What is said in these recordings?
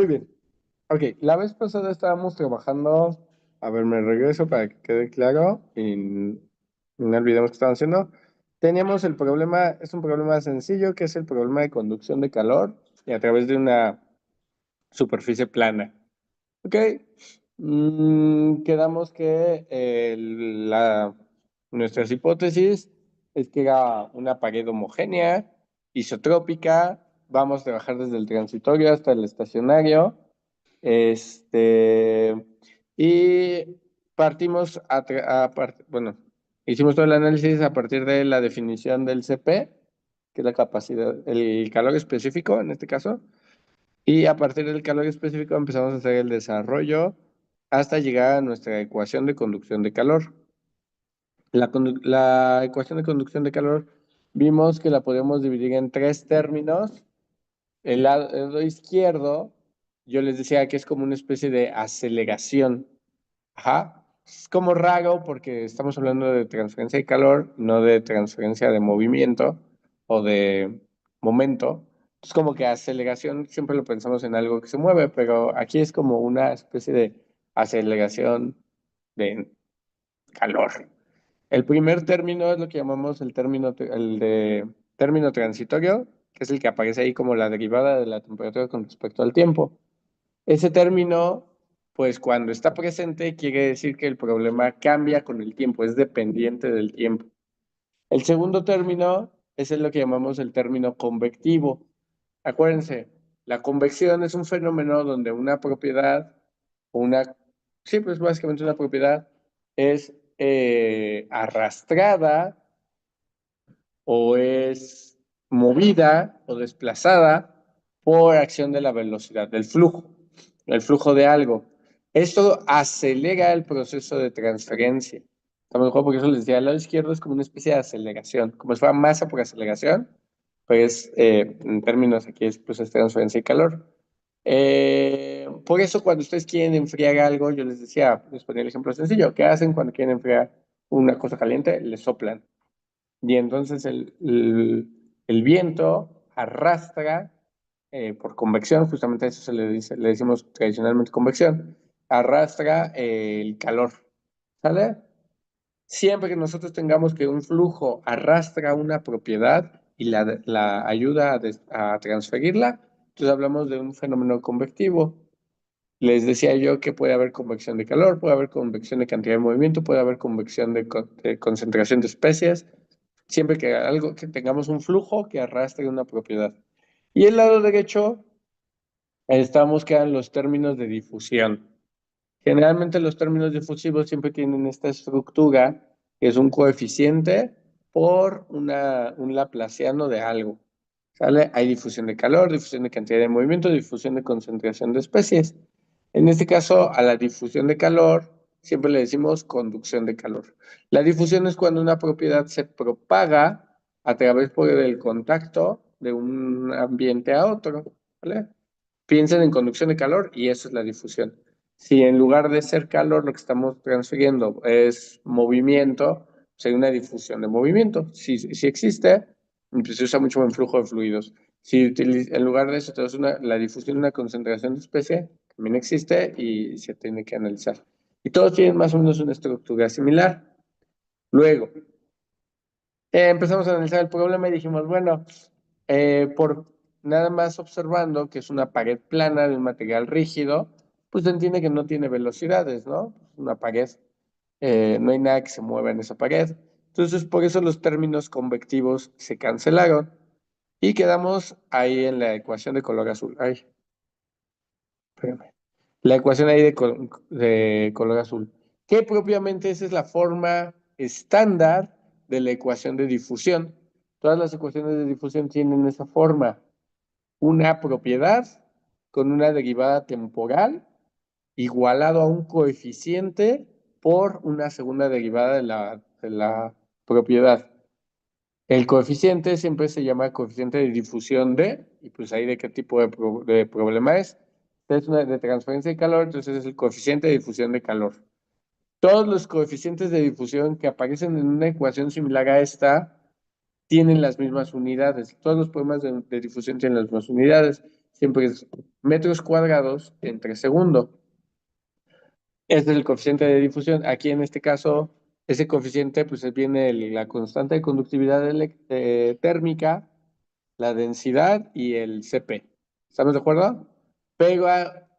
Muy bien. Ok, la vez pasada estábamos trabajando. A ver, me regreso para que quede claro y no olvidemos qué estábamos haciendo. Teníamos el problema, es un problema sencillo, que es el problema de conducción de calor y a través de una superficie plana. Ok, quedamos que nuestras hipótesis es que era una pared homogénea, isotrópica. Vamos a trabajar desde el transitorio hasta el estacionario. Este, y partimos bueno, hicimos todo el análisis a partir de la definición del CP, que es la capacidad, el calor específico en este caso, y a partir del calor específico empezamos a hacer el desarrollo hasta llegar a nuestra ecuación de conducción de calor. La ecuación de conducción de calor vimos que la podemos dividir en tres términos. El lado izquierdo, yo les decía que es como una especie de aceleración. Ajá. Es como raro porque estamos hablando de transferencia de calor, no de transferencia de movimiento o de momento. Es como que aceleración siempre lo pensamos en algo que se mueve, pero aquí es como una especie de aceleración de calor. El primer término es lo que llamamos el de término transitorio, que es el que aparece ahí como la derivada de la temperatura con respecto al tiempo. Ese término, pues cuando está presente, quiere decir que el problema cambia con el tiempo, es dependiente del tiempo. El segundo término es lo que llamamos el término convectivo. Acuérdense, la convección es un fenómeno donde una propiedad, o una, sí, pues básicamente una propiedad, es arrastrada o es movida o desplazada por acción de la velocidad, del flujo, el flujo de algo. Esto acelera el proceso de transferencia. Estamos de acuerdo, porque eso les decía, al lado izquierdo es como una especie de aceleración, como si fuera masa por aceleración, pues en términos aquí es, pues, es transferencia de calor. Por eso cuando ustedes quieren enfriar algo, yo les decía, les ponía el ejemplo sencillo, ¿qué hacen cuando quieren enfriar una cosa caliente? Le soplan. Y entonces el viento arrastra por convección, justamente a eso se le dice, le decimos tradicionalmente convección, arrastra el calor, ¿sale? Siempre que nosotros tengamos que un flujo arrastra una propiedad y la ayuda a transferirla, entonces hablamos de un fenómeno convectivo. Les decía yo que puede haber convección de calor, puede haber convección de cantidad de movimiento, puede haber convección de concentración de especies, siempre que algo que tengamos un flujo que arrastre una propiedad. Y el lado derecho estamos que eran los términos de difusión. Generalmente los términos difusivos siempre tienen esta estructura que es un coeficiente por un laplaciano de algo. ¿Sale? Hay difusión de calor, difusión de cantidad de movimiento, difusión de concentración de especies. En este caso, a la difusión de calor siempre le decimos conducción de calor. La difusión es cuando una propiedad se propaga a través por el contacto de un ambiente a otro. ¿Vale? Piensen en conducción de calor y eso es la difusión. Si en lugar de ser calor lo que estamos transfiriendo es movimiento, pues hay una difusión de movimiento. Si existe, pues se usa mucho en flujo de fluidos. Si en lugar de eso tenemos la difusión de una concentración de especie, también existe y se tiene que analizar. Y todos tienen más o menos una estructura similar. Luego, empezamos a analizar el problema y dijimos, bueno, por nada más observando que es una pared plana de un material rígido, pues se entiende que no tiene velocidades, ¿no? Una pared, no hay nada que se mueva en esa pared. Entonces, por eso los términos convectivos se cancelaron y quedamos ahí en la ecuación de color azul. Ay, espérame. La ecuación ahí de color azul. Que propiamente esa es la forma estándar de la ecuación de difusión. Todas las ecuaciones de difusión tienen esa forma. Una propiedad con una derivada temporal igualado a un coeficiente por una segunda derivada de la propiedad. El coeficiente siempre se llama coeficiente de difusión de, y pues ahí de qué tipo de problema es. Es una de transferencia de calor, entonces es el coeficiente de difusión de calor. Todos los coeficientes de difusión que aparecen en una ecuación similar a esta tienen las mismas unidades. Todos los problemas de difusión tienen las mismas unidades. siempre es metros cuadrados entre segundo. Este es el coeficiente de difusión. Aquí en este caso, ese coeficiente pues viene de la constante de conductividad térmica, la densidad y el Cp. ¿Estamos de acuerdo? Pero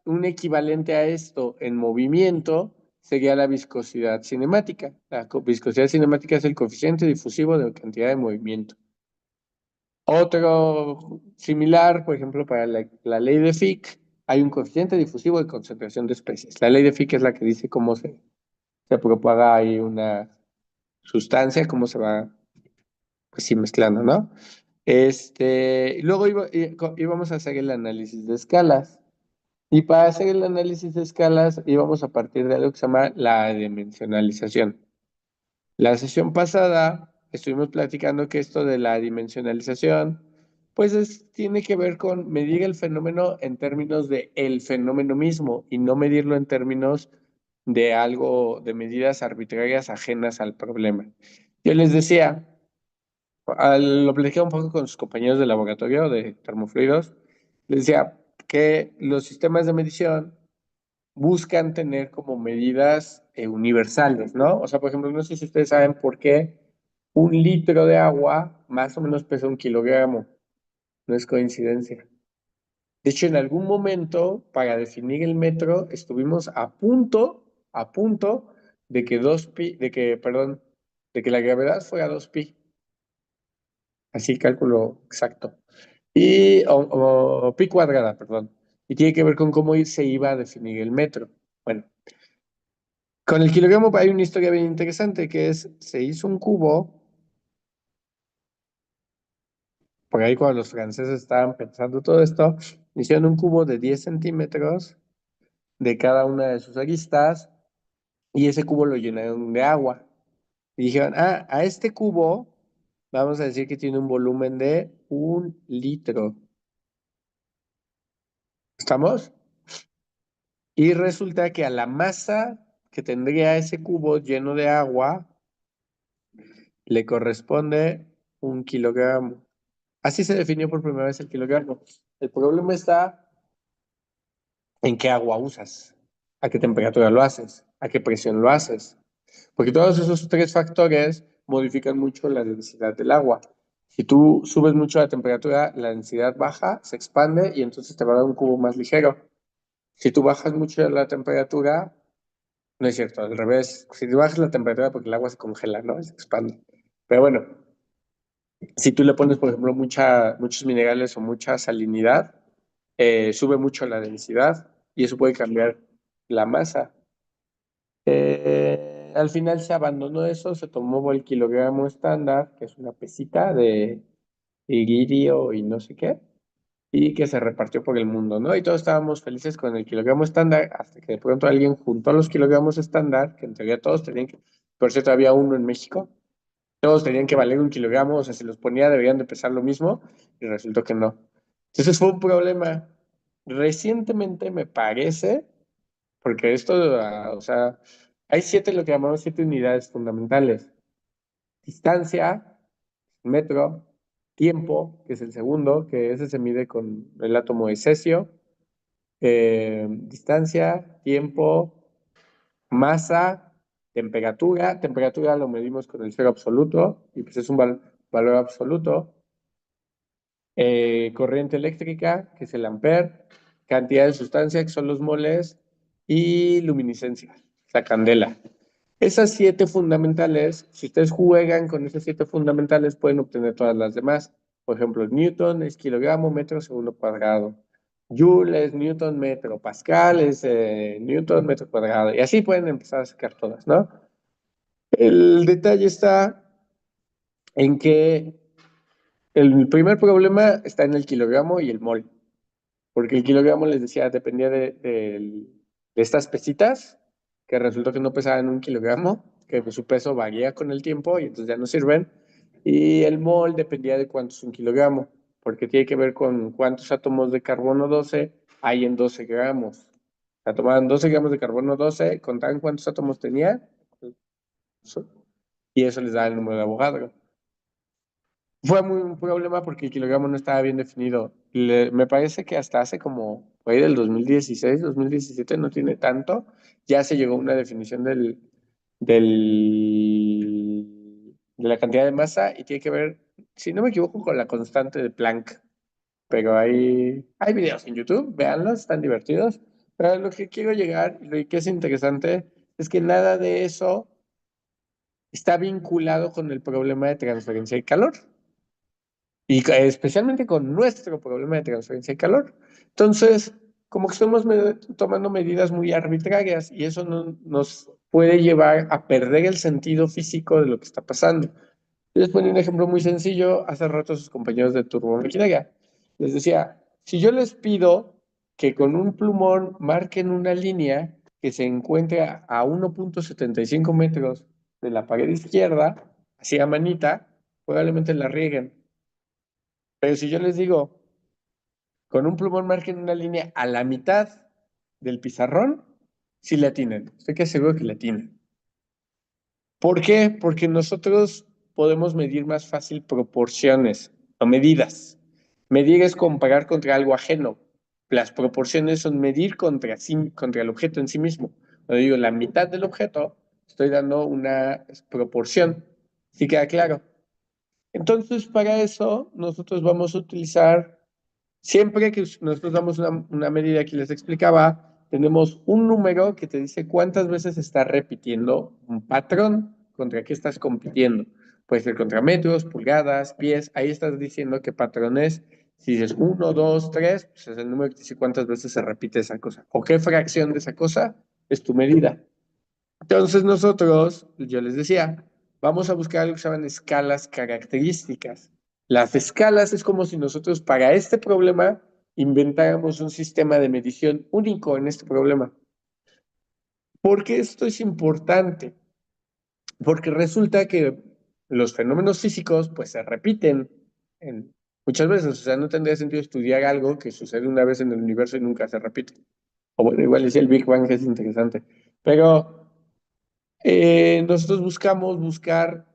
un equivalente a esto en movimiento sería la viscosidad cinemática. La viscosidad cinemática es el coeficiente difusivo de la cantidad de movimiento. Otro similar, por ejemplo, para la ley de Fick, hay un coeficiente difusivo de concentración de especies. La ley de Fick es la que dice cómo se propaga ahí una sustancia, cómo se va, pues sí, mezclando, ¿no? Luego íbamos a hacer el análisis de escalas. Y para hacer el análisis de escalas íbamos a partir de algo que se llama la dimensionalización. La sesión pasada estuvimos platicando que esto de la dimensionalización, pues tiene que ver con medir el fenómeno en términos de el fenómeno mismo y no medirlo en términos de algo, de medidas arbitrarias ajenas al problema. Yo les decía, lo platicé un poco con sus compañeros de laboratorio de termofluidos, les decía que los sistemas de medición buscan tener como medidas universales, ¿no? O sea, por ejemplo, no sé si ustedes saben por qué 1 litro de agua más o menos pesa 1 kilogramo. No es coincidencia. De hecho, en algún momento, para definir el metro, estuvimos a punto de que perdón, de que la gravedad fuera 2pi. Así cálculo exacto. O pi cuadrada, perdón. Y tiene que ver con cómo se iba a definir el metro. Bueno, con el kilogramo hay una historia bien interesante que es, se hizo un cubo, por ahí cuando los franceses estaban pensando todo esto, hicieron un cubo de 10 centímetros de cada una de sus aristas y ese cubo lo llenaron de agua. Y dijeron, a este cubo vamos a decir que tiene un volumen de 1 litro. ¿Estamos? Y resulta que a la masa que tendría ese cubo lleno de agua le corresponde 1 kilogramo. Así se definió por primera vez el kilogramo. El problema está en qué agua usas, a qué temperatura lo haces, a qué presión lo haces. Porque todos esos tres factores modifican mucho la densidad del agua. Si tú subes mucho la temperatura, la densidad baja, se expande y entonces te va a dar un cubo más ligero. Si tú bajas mucho la temperatura, no es cierto, al revés. Si tú bajas la temperatura porque el agua se congela, ¿no? Se expande. Pero bueno, si tú le pones, por ejemplo, muchos minerales o mucha salinidad, sube mucho la densidad y eso puede cambiar la masa. Al final se abandonó eso, se tomó el kilogramo estándar, que es una pesita de iridio y no sé qué, y que se repartió por el mundo, ¿no? Y todos estábamos felices con el kilogramo estándar, hasta que de pronto alguien juntó los kilogramos estándar, que en teoría todos tenían que, por cierto, había uno en México, todos tenían que valer 1 kilogramo, o sea, si los ponía deberían de pesar lo mismo, y resultó que no. Entonces fue un problema. Recientemente me parece, porque esto, o sea, hay lo que llamamos 7 unidades fundamentales. Distancia, metro, tiempo, que es el segundo, que ese se mide con el átomo de cesio. Distancia, tiempo, masa, temperatura. Temperatura lo medimos con el cero absoluto y pues es un valor absoluto. Corriente eléctrica, que es el ampere, cantidad de sustancia, que son los moles, y luminiscencia, la candela. Esas 7 fundamentales, si ustedes juegan con esas 7 fundamentales, pueden obtener todas las demás. Por ejemplo, Newton es kilogramo, metro, segundo cuadrado. Joule es Newton, metro. Pascal es Newton, metro cuadrado. Y así pueden empezar a sacar todas, ¿no? El detalle está en que el primer problema está en el kilogramo y el mol, porque el kilogramo, les decía, dependía de estas pesitas, que resultó que no pesaban 1 kilogramo, que su peso varía con el tiempo y entonces ya no sirven, y el mol dependía de cuánto es 1 kilogramo, porque tiene que ver con cuántos átomos de carbono 12 hay en 12 gramos. O sea, tomaban 12 gramos de carbono 12, contaban cuántos átomos tenía, y eso les da el número de Avogadro. Fue muy un problema porque el kilogramo no estaba bien definido. Me parece que hasta hace como, por ahí del 2016, 2017, no tiene tanto, ya se llegó a una definición de la cantidad de masa y tiene que ver, si no me equivoco, con la constante de Planck. Pero hay videos en YouTube, véanlos, están divertidos. Pero a lo que quiero llegar y lo que es interesante es que nada de eso está vinculado con el problema de transferencia de calor y especialmente con nuestro problema de transferencia de calor. Entonces, como que estamos tomando medidas muy arbitrarias y eso nos puede llevar a perder el sentido físico de lo que está pasando. Les ponía un ejemplo muy sencillo hace rato a sus compañeros de turbomaquinaria. Les decía, si yo les pido que con un plumón marquen una línea que se encuentre a 1,75 metros de la pared izquierda, así a manita, probablemente la rieguen. Pero si yo les digo, con un plumón marquen una línea a la mitad del pizarrón, sí le atinan. Estoy que seguro que le atinan. ¿Por qué? Porque nosotros podemos medir más fácil proporciones o medidas. Medir es comparar contra algo ajeno. Las proporciones son medir contra, sí, contra el objeto en sí mismo. Cuando digo la mitad del objeto, estoy dando una proporción. ¿Sí queda claro? Entonces, para eso, nosotros vamos a utilizar, siempre que nosotros damos una medida que les explicaba, tenemos un número que te dice cuántas veces está repitiendo un patrón contra qué estás compitiendo. Puede ser contra metros, pulgadas, pies, ahí estás diciendo qué patrón es. Si dices uno, dos, tres, pues es el número que te dice cuántas veces se repite esa cosa. O qué fracción de esa cosa es tu medida. Entonces nosotros, yo les decía, vamos a buscar algo que se llaman escalas características. Las escalas es como si nosotros para este problema inventáramos un sistema de medición único en este problema. ¿Por qué esto es importante? Porque resulta que los fenómenos físicos pues se repiten muchas veces. O sea, no tendría sentido estudiar algo que sucede una vez en el universo y nunca se repite. O bueno, igual decía el Big Bang que es interesante. Pero nosotros buscar,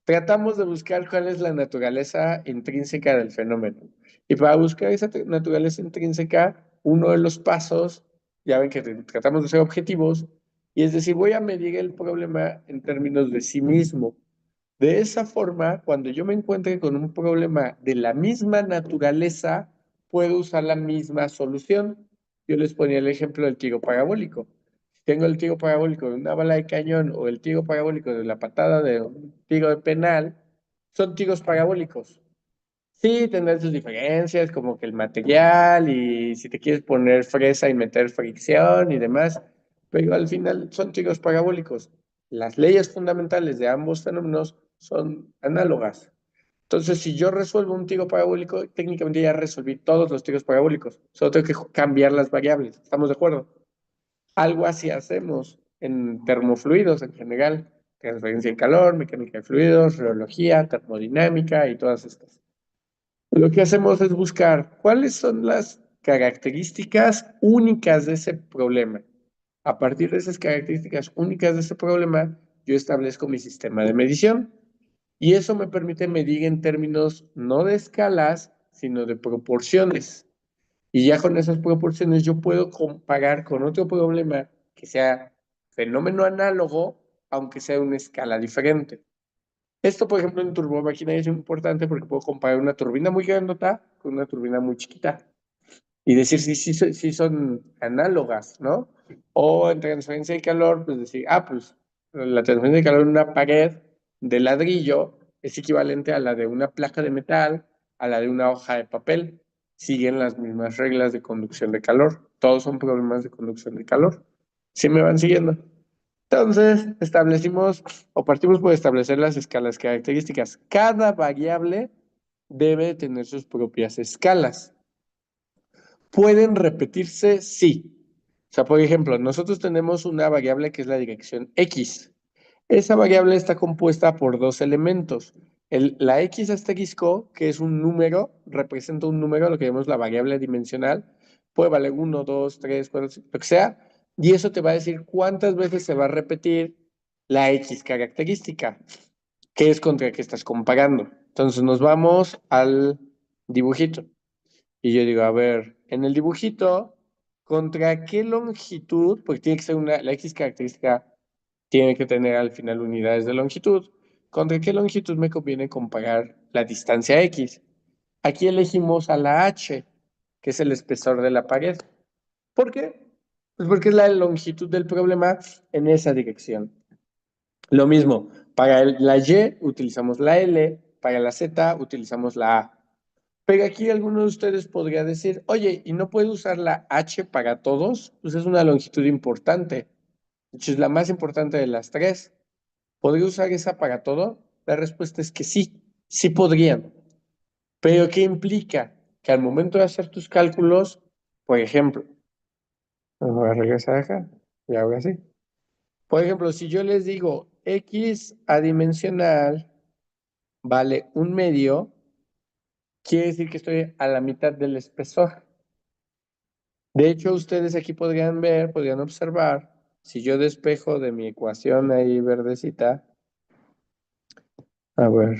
tratamos de buscar cuál es la naturaleza intrínseca del fenómeno. Y para buscar esa naturaleza intrínseca, uno de los pasos, ya ven que tratamos de ser objetivos, y es decir, voy a medir el problema en términos de sí mismo. De esa forma, cuando yo me encuentre con un problema de la misma naturaleza, puedo usar la misma solución. Yo les ponía el ejemplo del tiro parabólico. Si tengo el tiro parabólico de una bala de cañón o el tiro parabólico de la patada de un tiro de penal, son tiros parabólicos. Sí, tendrán sus diferencias, como que el material y si te quieres poner fresa y meter fricción y demás, pero al final son tiros parabólicos. Las leyes fundamentales de ambos fenómenos son análogas. Entonces, si yo resuelvo un tiro parabólico, técnicamente ya resolví todos los tiros parabólicos. Solo tengo que cambiar las variables. ¿Estamos de acuerdo? Algo así hacemos en termofluidos en general, transferencia de calor, mecánica de fluidos, rheología, termodinámica y todas estas. Lo que hacemos es buscar cuáles son las características únicas de ese problema. A partir de esas características únicas de ese problema, yo establezco mi sistema de medición y eso me permite medir en términos no de escalas, sino de proporciones. Y ya con esas proporciones yo puedo comparar con otro problema que sea fenómeno análogo, aunque sea una escala diferente. Esto, por ejemplo, en turbomaquinaria es importante porque puedo comparar una turbina muy grandota con una turbina muy chiquita y decir si son análogas, ¿no? O en transferencia de calor, pues decir, pues la transferencia de calor en una pared de ladrillo es equivalente a la de una placa de metal, a la de una hoja de papel. Siguen las mismas reglas de conducción de calor. Todos son problemas de conducción de calor. ¿Sí me van siguiendo? Entonces, establecimos o partimos por establecer las escalas características. Cada variable debe tener sus propias escalas. ¿Pueden repetirse? Sí. O sea, por ejemplo, nosotros tenemos una variable que es la dirección X. Esa variable está compuesta por dos elementos. La X asterisco, que es un número, representa un número, lo que llamamos la variable dimensional, puede valer 1, 2, 3, 4, lo que sea, y eso te va a decir cuántas veces se va a repetir la X característica, que es contra la que estás comparando. Entonces nos vamos al dibujito. Y yo digo, a ver, en el dibujito, ¿contra qué longitud? Porque tiene que ser la X característica tiene que tener al final unidades de longitud. ¿Contra qué longitud me conviene comparar la distancia X? Aquí elegimos a la H, que es el espesor de la pared. ¿Por qué? Pues porque es la longitud del problema en esa dirección. Lo mismo, para la Y utilizamos la L, para la Z utilizamos la A. Pero aquí alguno de ustedes podría decir, oye, ¿y no puedo usar la H para todos? Pues es una longitud importante. De hecho, es la más importante de las tres. ¿Podría usar esa para todo? La respuesta es que sí, sí podrían. Pero ¿qué implica? Que al momento de hacer tus cálculos, por ejemplo, voy a regresar acá y ahora sí. Por ejemplo, si yo les digo X adimensional vale 1/2, quiere decir que estoy a la mitad del espesor. De hecho, ustedes aquí podrían ver, podrían observar, si yo despejo de mi ecuación ahí verdecita, a ver,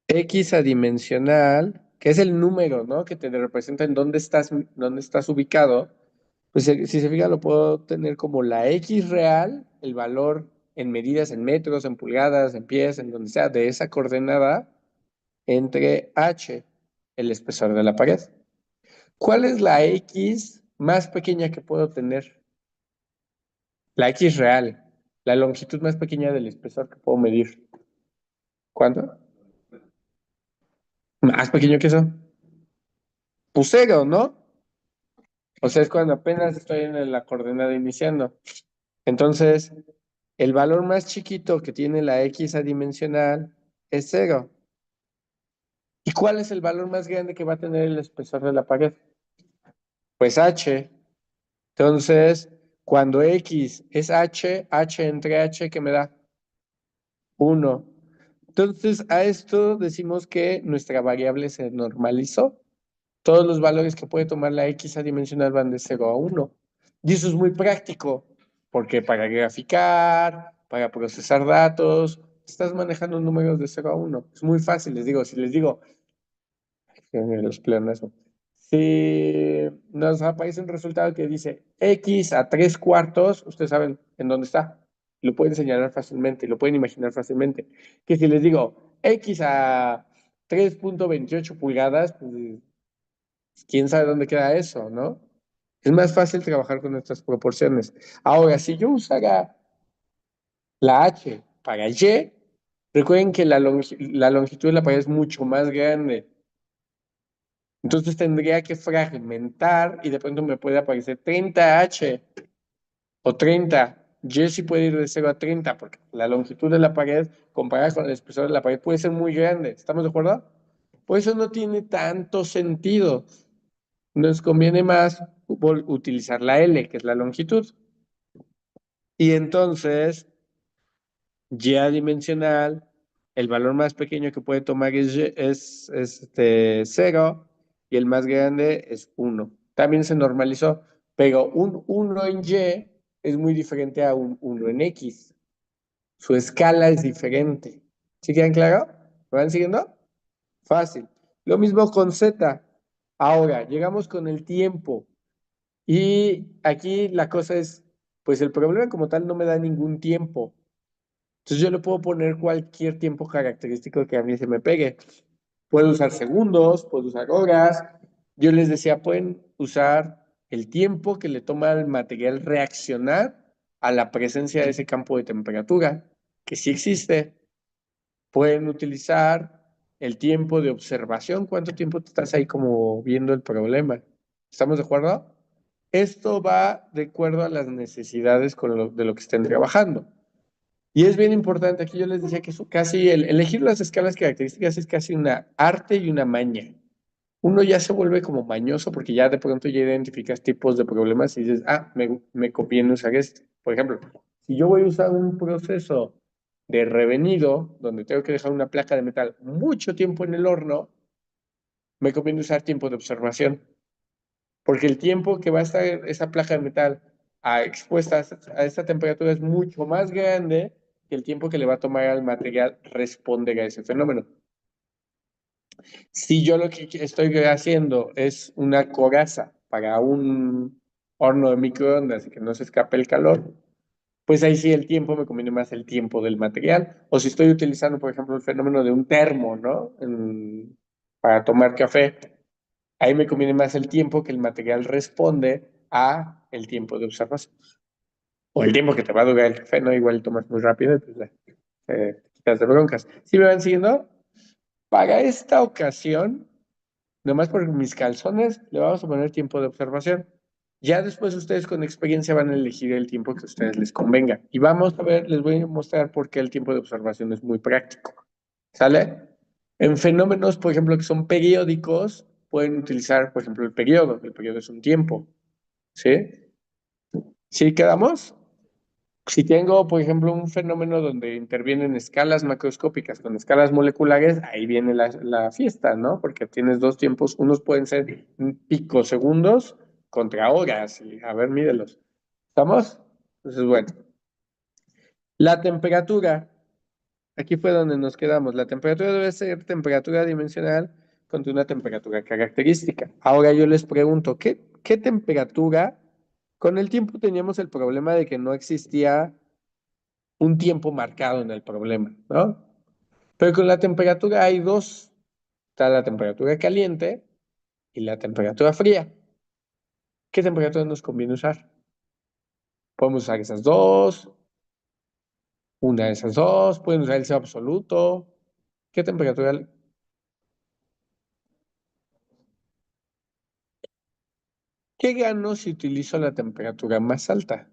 X adimensional, que es el número, ¿no? Que te representa en dónde estás ubicado. Pues si se fija, lo puedo tener como la X real, el valor en medidas, en metros, en pulgadas, en pies, en donde sea, de esa coordenada, entre H, el espesor de la pared. ¿Cuál es la X más pequeña que puedo tener? La X real, la longitud más pequeña del espesor que puedo medir. ¿Cuánto? Más pequeño que eso. Pues cero, ¿no? O sea, es cuando apenas estoy en la coordenada iniciando. Entonces, el valor más chiquito que tiene la X adimensional es cero. ¿Y cuál es el valor más grande que va a tener el espesor de la pared? Pues H. Entonces, cuando X es H, H entre H, ¿qué me da? 1. Entonces, a esto decimos que nuestra variable se normalizó. Todos los valores que puede tomar la X adimensional van de 0 a 1. Y eso es muy práctico, porque para graficar, para procesar datos, estás manejando números de 0 a 1. Es muy fácil, les digo, si les digo, los pleonasmos, si nos aparece un resultado que dice X a 3/4, ustedes saben en dónde está. Lo pueden señalar fácilmente, lo pueden imaginar fácilmente. Que si les digo X a 3,28 pulgadas, pues quién sabe dónde queda eso, ¿no? Es más fácil trabajar con estas proporciones. Ahora, si yo usara la H para Y, recuerden que la longitud de la pared es mucho más grande. Entonces tendría que fragmentar y de pronto me puede aparecer 30H o 30. Y sí puede ir de 0 a 30 porque la longitud de la pared comparada con el espesor de la pared puede ser muy grande. ¿Estamos de acuerdo? Por eso no tiene tanto sentido. Nos conviene más utilizar la L, que es la longitud. Y entonces, Y adimensional, el valor más pequeño que puede tomar es 0 y el más grande es 1. También se normalizó, pero un 1 en Y es muy diferente a un 1 en X. Su escala es diferente. ¿Sí quedan claro? ¿Me van siguiendo? Fácil. Lo mismo con Z. Ahora, llegamos con el tiempo. Y aquí la cosa es, pues el problema como tal no me da ningún tiempo. Entonces yo le puedo poner cualquier tiempo característico que a mí se me pegue. Puedo usar segundos, puedo usar horas. Yo les decía, pueden usar el tiempo que le toma al material reaccionar a la presencia de ese campo de temperatura, que sí existe. Pueden utilizar el tiempo de observación, cuánto tiempo te estás ahí como viendo el problema. ¿Estamos de acuerdo? Esto va de acuerdo a las necesidades de lo que estén trabajando. Y es bien importante, aquí yo les decía que eso casi, elegir las escalas características es casi una arte y una maña. Uno ya se vuelve como mañoso porque ya de pronto ya identificas tipos de problemas y dices, me conviene usar este. Por ejemplo, si yo voy a usar un proceso de revenido, donde tengo que dejar una placa de metal mucho tiempo en el horno, me conviene usar tiempo de observación, porque el tiempo que va a estar esa placa de metal expuesta a esta temperatura es mucho más grande y el tiempo que le va a tomar al material responder a ese fenómeno. Si yo lo que estoy haciendo es una coraza para un horno de microondas y que no se escape el calor, pues ahí sí el tiempo me conviene más el tiempo del material. O si estoy utilizando, por ejemplo, el fenómeno de un termo, ¿no? Para tomar café, ahí me conviene más el tiempo que el material responde a el tiempo de observación. O el tiempo que te va a durar el café, ¿no? Igual tomas muy rápido y pues te quitas de broncas. ¿Sí me van siguiendo? Para esta ocasión, nomás por mis calzones, le vamos a poner tiempo de observación. Ya después ustedes con experiencia van a elegir el tiempo que a ustedes les convenga. Y vamos a ver, les voy a mostrar por qué el tiempo de observación es muy práctico. ¿Sale? En fenómenos, por ejemplo, que son periódicos, pueden utilizar, por ejemplo, el periodo. El periodo es un tiempo. ¿Sí? ¿Sí quedamos? Si tengo, por ejemplo, un fenómeno donde intervienen escalas macroscópicas con escalas moleculares, ahí viene la fiesta, ¿no? Porque tienes dos tiempos, unos pueden ser picosegundos contra horas, y a ver, mídelos. ¿Estamos? Entonces, bueno. La temperatura, aquí fue donde nos quedamos. La temperatura debe ser temperatura dimensional contra una temperatura característica. Ahora yo les pregunto, ¿qué temperatura? Con el tiempo teníamos el problema de que no existía un tiempo marcado en el problema, ¿no? Pero con la temperatura hay dos. Está la temperatura caliente y la temperatura fría. ¿Qué temperatura nos conviene usar? Podemos usar esas dos, una de esas dos, pueden usar el cero absoluto. ¿Qué temperatura? ¿Qué gano si utilizo la temperatura más alta?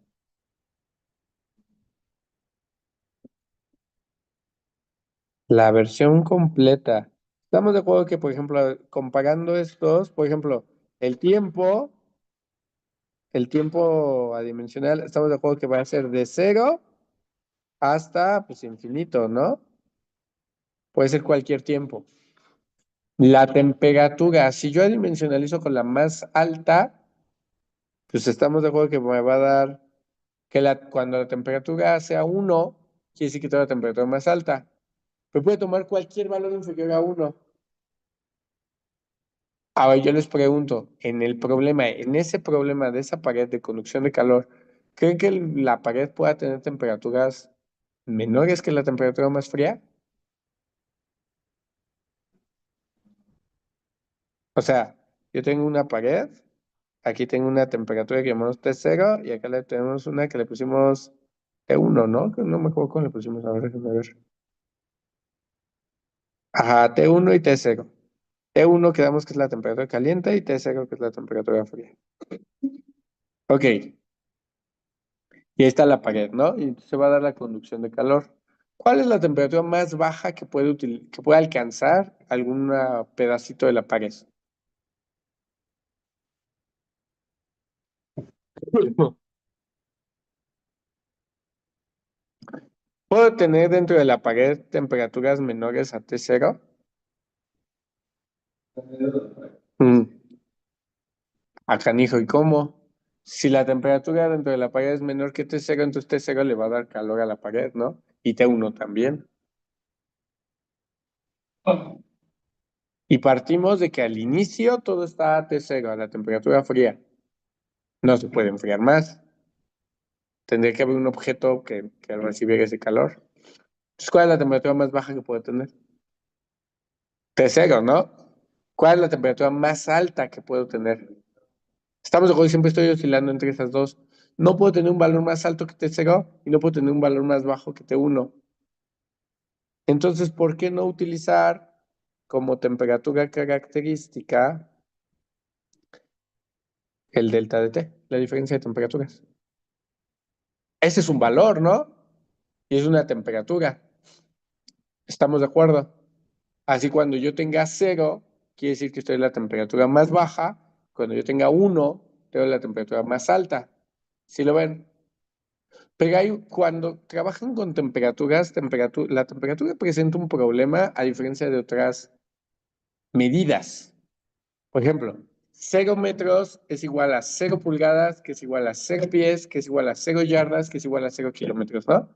La versión completa. Estamos de acuerdo que, por ejemplo, comparando estos, por ejemplo, el tiempo, el tiempo adimensional, estamos de acuerdo que va a ser de cero hasta pues infinito, ¿no? Puede ser cualquier tiempo. La temperatura, si yo adimensionalizo con la más alta, pues estamos de acuerdo que me va a dar que cuando la temperatura sea 1, quiere decir que tengo la temperatura más alta. Pero puede tomar cualquier valor inferior a 1. Ahora yo les pregunto, en ese problema de esa pared de conducción de calor, ¿creen que la pared pueda tener temperaturas menores que la temperatura más fría? O sea, yo tengo una pared, aquí tengo una temperatura que llamamos T0 y acá le tenemos una que le pusimos T1, ¿no? Que no me acuerdo cómo le pusimos, a ver, déjame ver. Ajá, T1 y T0. T1 quedamos que es la temperatura caliente y T0 que es la temperatura fría. Ok, y ahí está la pared, ¿no? Y se va a dar la conducción de calor. ¿Cuál es la temperatura más baja que puede alcanzar algún pedacito de la pared? ¿Puedo tener dentro de la pared temperaturas menores a T0? Mm, a canijo, ¿y cómo? Si la temperatura dentro de la pared es menor que T0, entonces T0 le va a dar calor a la pared, ¿no? Y T1 también. Y partimos de que al inicio todo está a T0, a la temperatura fría. No se puede enfriar más. Tendría que haber un objeto que recibiera ese calor. Entonces, ¿cuál es la temperatura más baja que puede tener? T0, ¿no? ¿Cuál es la temperatura más alta que puedo tener? Estamos de acuerdo, siempre estoy oscilando entre esas dos. No puedo tener un valor más alto que T0 y no puedo tener un valor más bajo que T1. Entonces, ¿por qué no utilizar como temperatura característica el delta de T, la diferencia de temperaturas? Ese es un valor, ¿no? Y es una temperatura. ¿Estamos de acuerdo? Así cuando yo tenga 0, quiere decir que estoy en la temperatura más baja. Cuando yo tenga 1, tengo la temperatura más alta. ¿Sí lo ven? Pero cuando trabajan con temperaturas, la temperatura presenta un problema a diferencia de otras medidas. Por ejemplo, 0 metros es igual a 0 pulgadas, que es igual a 0 pies, que es igual a 0 yardas, que es igual a 0 kilómetros, ¿no?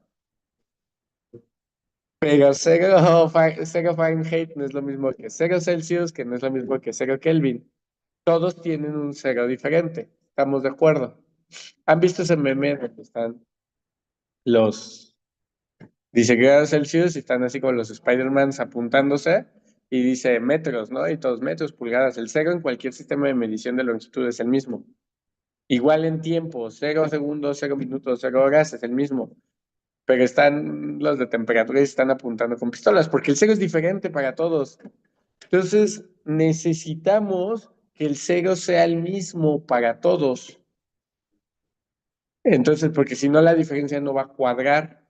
Pero cero Fahrenheit no es lo mismo que 0 Celsius, que no es lo mismo que 0 Kelvin. Todos tienen un cero diferente. ¿Estamos de acuerdo? ¿Han visto ese meme donde están los, dice grados Celsius y están así como los Spider-Mans apuntándose y dice metros, ¿no? Y todos metros, pulgadas. El cero en cualquier sistema de medición de longitud es el mismo. Igual en tiempo, 0 segundos, 0 minutos, 0 horas es el mismo. Pero están los de temperatura y están apuntando con pistolas, porque el cero es diferente para todos. Entonces, necesitamos que el cero sea el mismo para todos. Entonces, porque si no, la diferencia no va a cuadrar.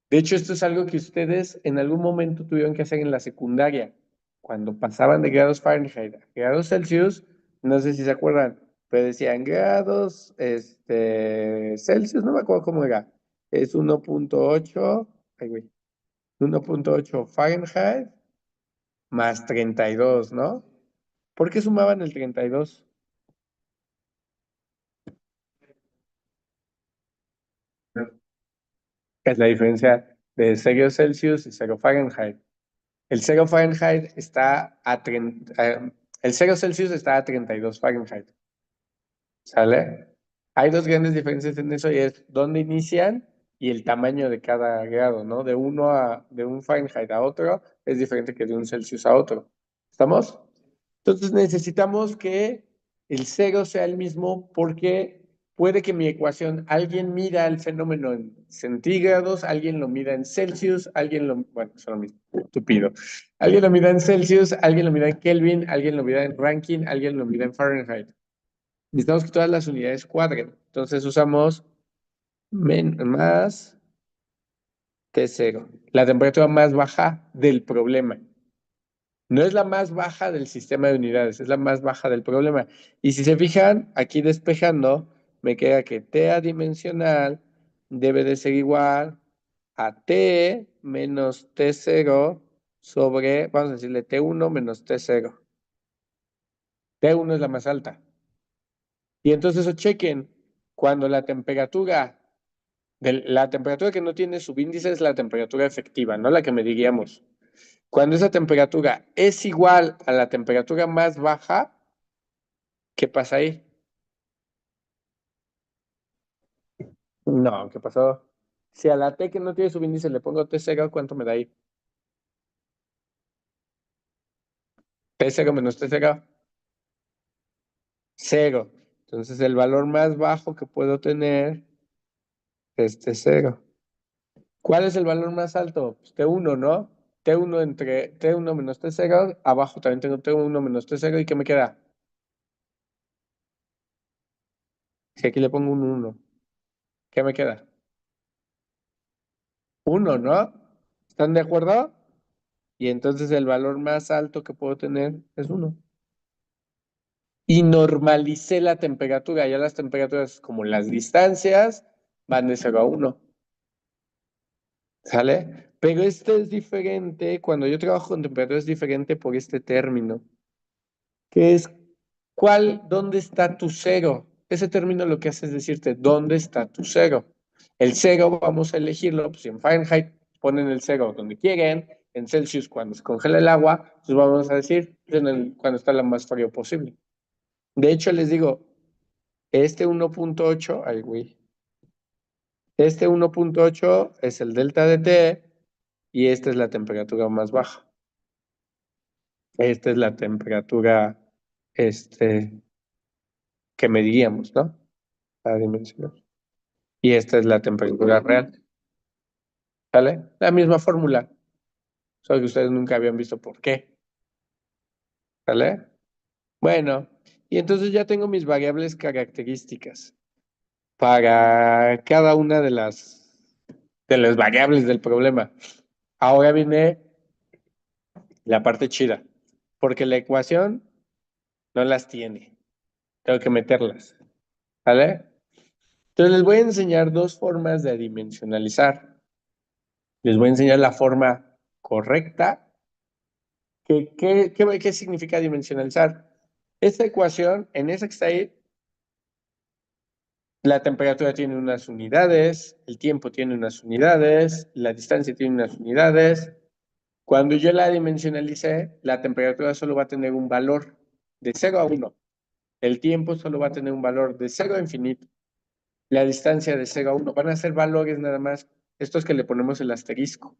De hecho, esto es algo que ustedes en algún momento tuvieron que hacer en la secundaria. Cuando pasaban de grados Fahrenheit a grados Celsius, no sé si se acuerdan, pero decían grados Celsius, no me acuerdo cómo era. Es 1.8, ay, güey, 1.8 Fahrenheit más 32, ¿no? ¿Por qué sumaban el 32? Es la diferencia de 0 Celsius y 0 Fahrenheit. El 0 Fahrenheit está a 30, el 0 Celsius está a 32 Fahrenheit, ¿sale? Hay dos grandes diferencias en eso y es dónde inician y el tamaño de cada grado, ¿no? De un Fahrenheit a otro es diferente que de un Celsius a otro. ¿Estamos? Entonces necesitamos que el cero sea el mismo porque puede que mi ecuación, alguien mida el fenómeno en centígrados, alguien lo mida en Celsius, bueno, es lo mismo, estúpido. Alguien lo mida en Celsius, alguien lo mida en Kelvin, alguien lo mida en Rankine, alguien lo mida en Fahrenheit. Necesitamos que todas las unidades cuadren. Entonces usamos más T0, la temperatura más baja del problema. No es la más baja del sistema de unidades, es la más baja del problema. Y si se fijan, aquí despejando, me queda que T adimensional debe de ser igual a T menos T0 sobre, vamos a decirle T1 menos T0. T1 es la más alta. Y entonces eso chequen, cuando la temperatura que no tiene subíndice es la temperatura efectiva, no la que mediríamos. Cuando esa temperatura es igual a la temperatura más baja, ¿qué pasa ahí? No, ¿qué pasó? Si a la T que no tiene subíndice le pongo T0, ¿cuánto me da ahí? T0 menos T0, cero. Entonces el valor más bajo que puedo tener es T0. ¿Cuál es el valor más alto? Pues T1, ¿no? T1 entre T1 menos T0, abajo también tengo T1 menos T0, ¿y qué me queda? Si aquí le pongo un 1, ¿qué me queda? 1, ¿no? ¿Están de acuerdo? Y entonces el valor más alto que puedo tener es 1. Y normalicé la temperatura. Ya las temperaturas, como las distancias, van de 0 a 1. ¿Sale? Pero este es diferente, cuando yo trabajo con temperatura es diferente por este término, que es ¿dónde está tu cero? Ese término lo que hace es decirte, ¿dónde está tu cero? El cero vamos a elegirlo, pues en Fahrenheit ponen el cero donde quieren, en Celsius cuando se congela el agua, pues vamos a decir cuando está lo más frío posible. De hecho, les digo, este 1.8, ay, güey, este 1.8 es el delta de T y esta es la temperatura más baja. Esta es la temperatura que mediríamos, ¿no? La dimensión. Y esta es la temperatura real. ¿Sale? La misma fórmula, solo que ustedes nunca habían visto por qué. ¿Sale? Bueno, y entonces ya tengo mis variables características para cada una de las variables del problema. Ahora viene la parte chida, porque la ecuación no las tiene. Tengo que meterlas. ¿Vale? Entonces les voy a enseñar dos formas de adimensionalizar. Les voy a enseñar la forma correcta. ¿Qué significa dimensionalizar? Esta ecuación, en esa que está ahí, la temperatura tiene unas unidades, el tiempo tiene unas unidades, la distancia tiene unas unidades, Cuando yo la dimensionalicé, la temperatura solo va a tener un valor de 0 a 1. El tiempo solo va a tener un valor de 0 a infinito. La distancia de 0 a 1 van a ser valores nada más, estos que le ponemos el asterisco.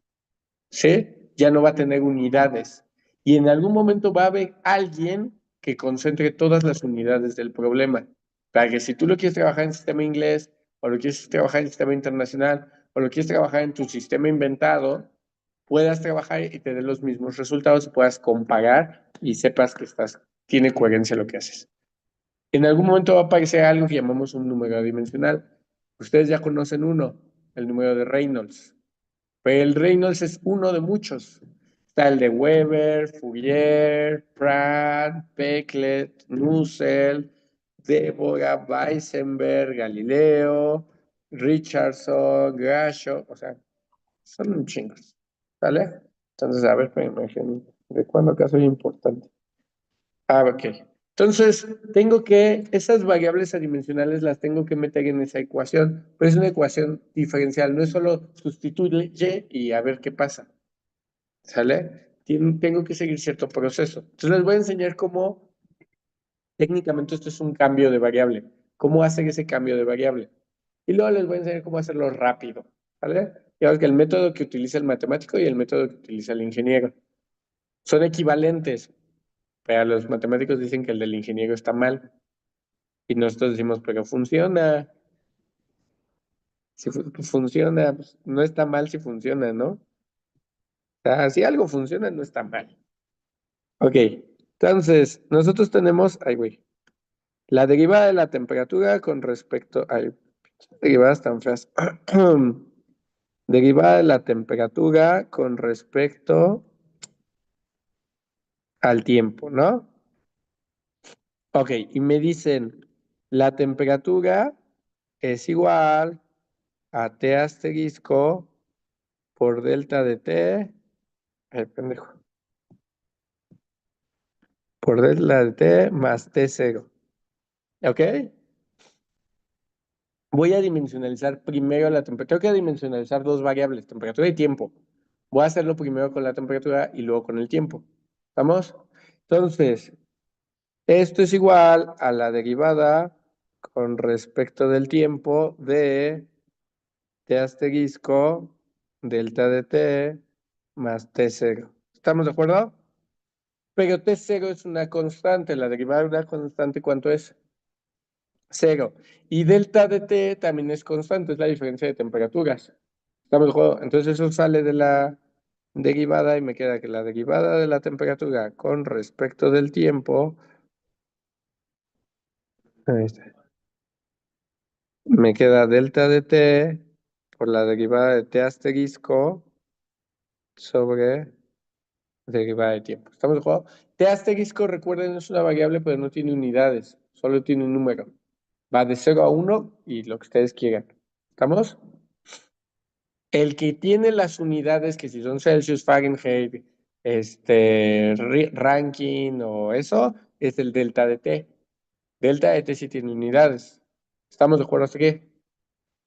¿Sí? Ya no va a tener unidades. Y en algún momento va a haber alguien que concentre todas las unidades del problema. Para que si tú lo quieres trabajar en sistema inglés, o lo quieres trabajar en sistema internacional, o lo quieres trabajar en tu sistema inventado, puedas trabajar y te dé los mismos resultados y puedas comparar y sepas que tiene coherencia lo que haces. En algún momento va a aparecer algo que llamamos un número dimensional. Ustedes ya conocen uno, el número de Reynolds. Pero el Reynolds es uno de muchos. Está el de Weber, Fourier, Pratt, Becklet, Nussel, Deborah, Weissenberg, Galileo, Richardson, Grasho, o sea, son un chingos. ¿Vale? Entonces, a ver, ¿de cuándo acaso es importante? Ah, ok. Entonces, esas variables adimensionales las tengo que meter en esa ecuación, pero es una ecuación diferencial, no es solo sustituye y a ver qué pasa, ¿sale? Tengo que seguir cierto proceso. Entonces, les voy a enseñar cómo técnicamente esto es un cambio de variable, cómo hacer ese cambio de variable. Y luego les voy a enseñar cómo hacerlo rápido, ¿vale? Ya ves que el método que utiliza el matemático y el método que utiliza el ingeniero son equivalentes, pero los matemáticos dicen que el del ingeniero está mal. Y nosotros decimos, pero funciona. Si funciona, pues, no está mal si funciona, ¿no? O sea, si algo funciona, no está mal. Ok, entonces, nosotros tenemos, ay, güey, la derivada de la temperatura con respecto, ay, derivadas tan feas. Derivada de la temperatura con respecto al tiempo, ¿no? Ok, y me dicen, la temperatura es igual a T asterisco por delta de T, ay, pendejo, por delta de T más T0. ¿Ok? Voy a dimensionalizar primero la temperatura. Tengo que dimensionalizar dos variables, temperatura y tiempo. Voy a hacerlo primero con la temperatura y luego con el tiempo. ¿Estamos? Entonces, esto es igual a la derivada con respecto del tiempo de T asterisco delta de T más T0. ¿Estamos de acuerdo? Pero T0 es una constante. La derivada de una constante, ¿cuánto es? 0. Y delta de T también es constante, es la diferencia de temperaturas. ¿Estamos de acuerdo? Entonces eso sale de la derivada y me queda que la derivada de la temperatura con respecto del tiempo, ahí está, me queda delta de T por la derivada de T asterisco sobre derivada de tiempo. ¿Estamos de acuerdo? T asterisco, recuerden, es una variable, pero no tiene unidades, solo tiene un número. Va de 0 a 1 y lo que ustedes quieran. ¿Estamos? El que tiene las unidades, que si son Celsius, Fahrenheit, ranking o eso, es el delta de T. Delta de T sí tiene unidades. ¿Estamos de acuerdo hasta aquí?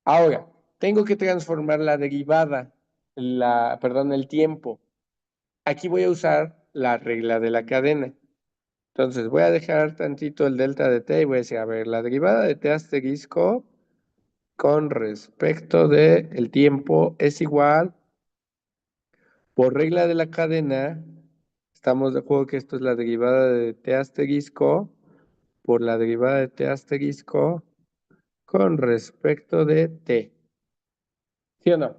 Ahora, tengo que transformar la derivada, perdón, el tiempo. Aquí voy a usar la regla de la cadena. Entonces voy a dejar tantito el delta de T y voy a decir, a ver, la derivada de T asterisco con respecto del tiempo es igual. Por regla de la cadena, estamos de acuerdo que esto es la derivada de T asterisco por la derivada de T asterisco con respecto de T. ¿Sí o no?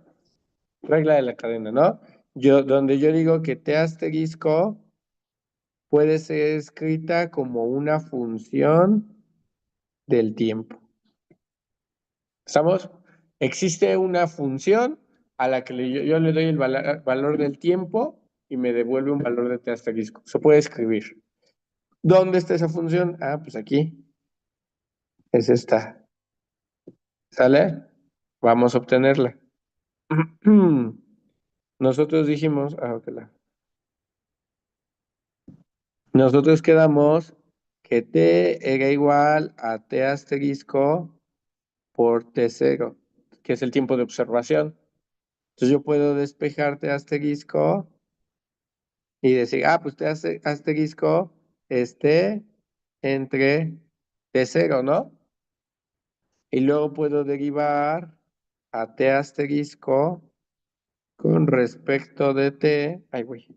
Regla de la cadena, ¿no? Donde yo digo que T asterisco puede ser escrita como una función del tiempo. ¿Estamos? Existe una función a la que yo le doy el valor del tiempo y me devuelve un valor de T asterisco. Se puede escribir. ¿Dónde está esa función? Ah, pues aquí. Es esta. ¿Sale? Vamos a obtenerla. Nosotros dijimos, nosotros quedamos que T era igual a T asterisco por T0, que es el tiempo de observación. Entonces yo puedo despejar T asterisco y decir, ah, pues te hace asterisco esté entre T0, ¿no? Y luego puedo derivar a T asterisco con respecto de T. Ay, güey.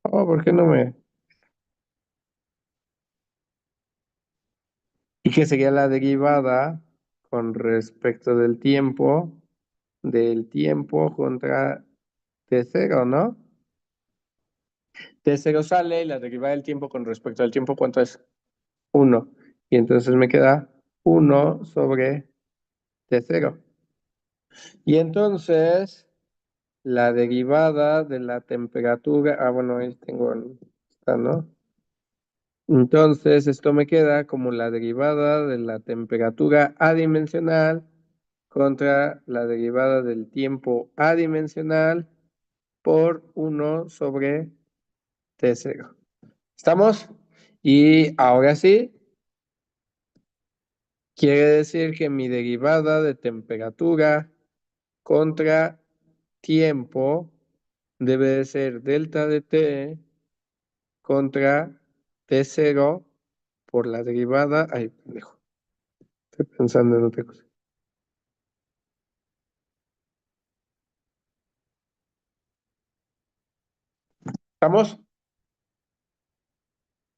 Oh, ¿por qué no me...? Y que sería la derivada con respecto del tiempo contra T0, ¿no? T0 sale y la derivada del tiempo con respecto al tiempo, ¿cuánto es? 1. Y entonces me queda 1 sobre T0. Y entonces la derivada de la temperatura, bueno, ahí tengo esta, ¿no? Entonces esto me queda como la derivada de la temperatura adimensional contra la derivada del tiempo adimensional por 1 sobre T0. ¿Estamos? Y ahora sí, quiere decir que mi derivada de temperatura contra tiempo debe de ser delta de T contra T0 por la derivada. Ay, pendejo, estoy pensando en otra cosa. ¿Estamos?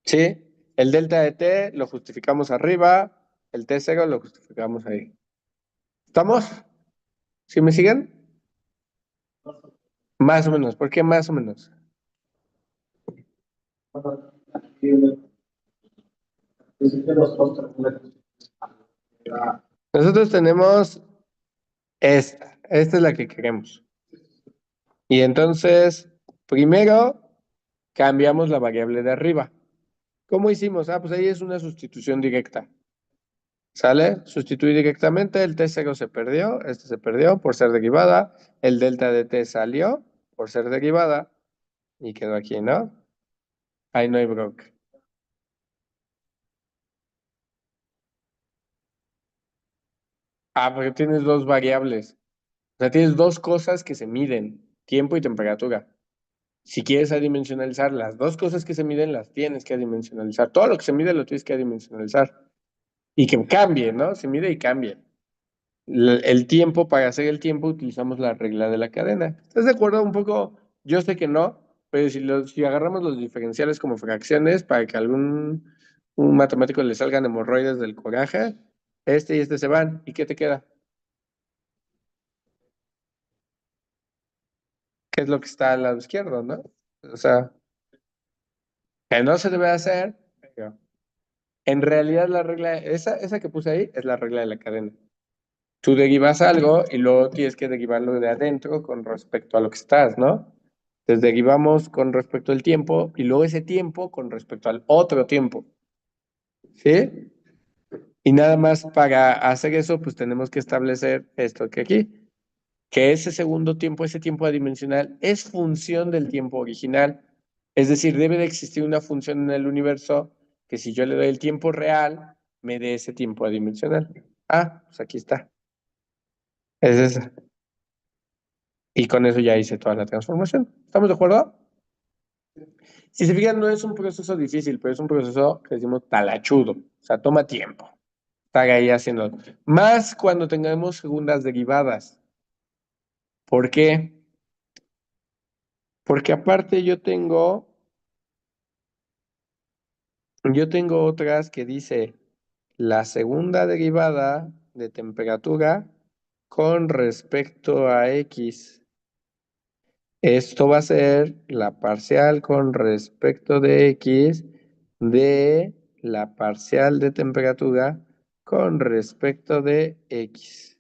Sí. El delta de T lo justificamos arriba, el T0 lo justificamos ahí. ¿Estamos? ¿Sí me siguen? Más o menos. ¿Por qué más o menos? Nosotros tenemos esta. Esta es la que queremos. Y entonces, primero cambiamos la variable de arriba. ¿Cómo hicimos? Ah, pues ahí es una sustitución directa. ¿Sale? Sustituí directamente, el T0 se perdió, este se perdió por ser derivada, el delta de T salió por ser derivada y quedó aquí, ¿no? Ahí no hay bronca. Ah, porque tienes dos variables. O sea, tienes dos cosas que se miden, tiempo y temperatura. Si quieres adimensionalizar las dos cosas que se miden, las tienes que adimensionalizar. Todo lo que se mide lo tienes que adimensionalizar. Y que cambie, ¿no? Se mide y cambie. El tiempo, para hacer el tiempo, utilizamos la regla de la cadena. ¿Estás de acuerdo? Un poco, yo sé que no, pero si agarramos los diferenciales como fracciones para que a algún un matemático le salgan hemorroides del coraje, este y este se van. ¿Y qué te queda? ¿Qué es lo que está al lado izquierdo, no? O sea, que no se debe hacer, pero en realidad la regla, esa que puse ahí es la regla de la cadena. Tú derivas algo y luego tienes que derivarlo de adentro con respecto a lo que estás, ¿no? Entonces derivamos con respecto al tiempo y luego ese tiempo con respecto al otro tiempo, ¿sí? Y nada más para hacer eso, pues tenemos que establecer esto que aquí, que ese segundo tiempo, ese tiempo adimensional, es función del tiempo original. Es decir, debe de existir una función en el universo que si yo le doy el tiempo real, me dé ese tiempo adimensional. Ah, pues aquí está. Es esa. Y con eso ya hice toda la transformación. ¿Estamos de acuerdo? Si se fijan, no es un proceso difícil, pero es un proceso que decimos talachudo. O sea, toma tiempo estar ahí haciendo. Más cuando tengamos segundas derivadas. ¿Por qué? Porque aparte yo tengo otras que dice la segunda derivada de temperatura con respecto a X. Esto va a ser la parcial con respecto de X de la parcial de temperatura con respecto de X.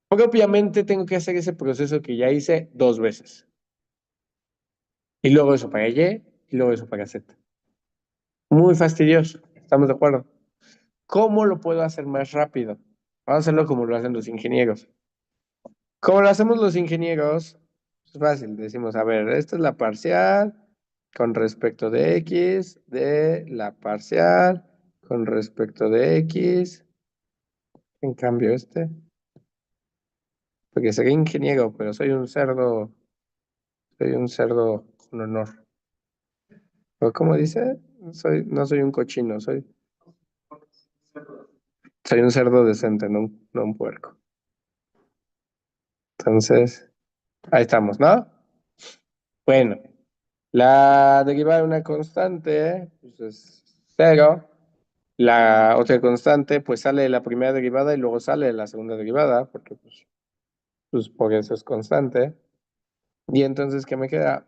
Propiamente tengo que hacer ese proceso que ya hice dos veces. Y luego eso para Y y luego eso para Z. Muy fastidioso, ¿estamos de acuerdo? ¿Cómo lo puedo hacer más rápido? Vamos a hacerlo como lo hacen los ingenieros. Como lo hacemos los ingenieros, es fácil, decimos, a ver, esta es la parcial con respecto de X, de la parcial con respecto de X. En cambio, porque soy ingeniero, pero soy un cerdo Soy un cerdo con honor. ¿O cómo dice? No soy un cochino, soy un cerdo decente, no un puerco. Entonces, ahí estamos, ¿no? Bueno, la derivada de una constante, pues es cero. La otra constante, pues sale de la primera derivada y luego sale de la segunda derivada, porque pues por eso es constante. Y entonces, ¿qué me queda?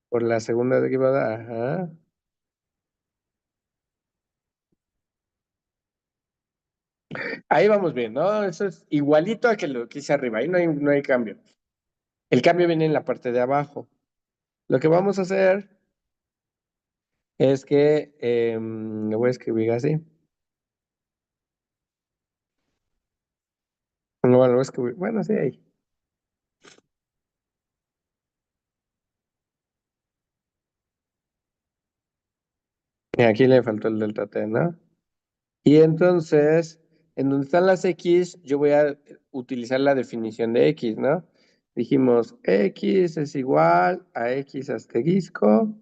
Por la segunda derivada, ajá. Ahí vamos bien, ¿no? Eso es igualito a que lo que hice arriba, ahí no hay cambio. El cambio viene en la parte de abajo. Lo que vamos a hacer es que lo voy a escribir así. No, lo voy a escribir, bueno, sí, ahí. Y aquí le faltó el delta t, ¿no? Y entonces, en donde están las x, yo voy a utilizar la definición de x, ¿no? Dijimos, x es igual a x asterisco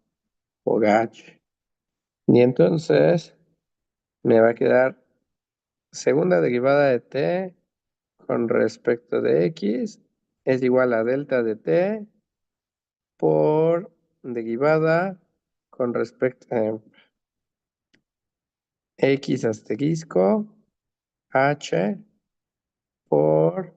por h. Y entonces me va a quedar segunda derivada de t con respecto de x es igual a delta de t por derivada con respecto a x asterisco h por...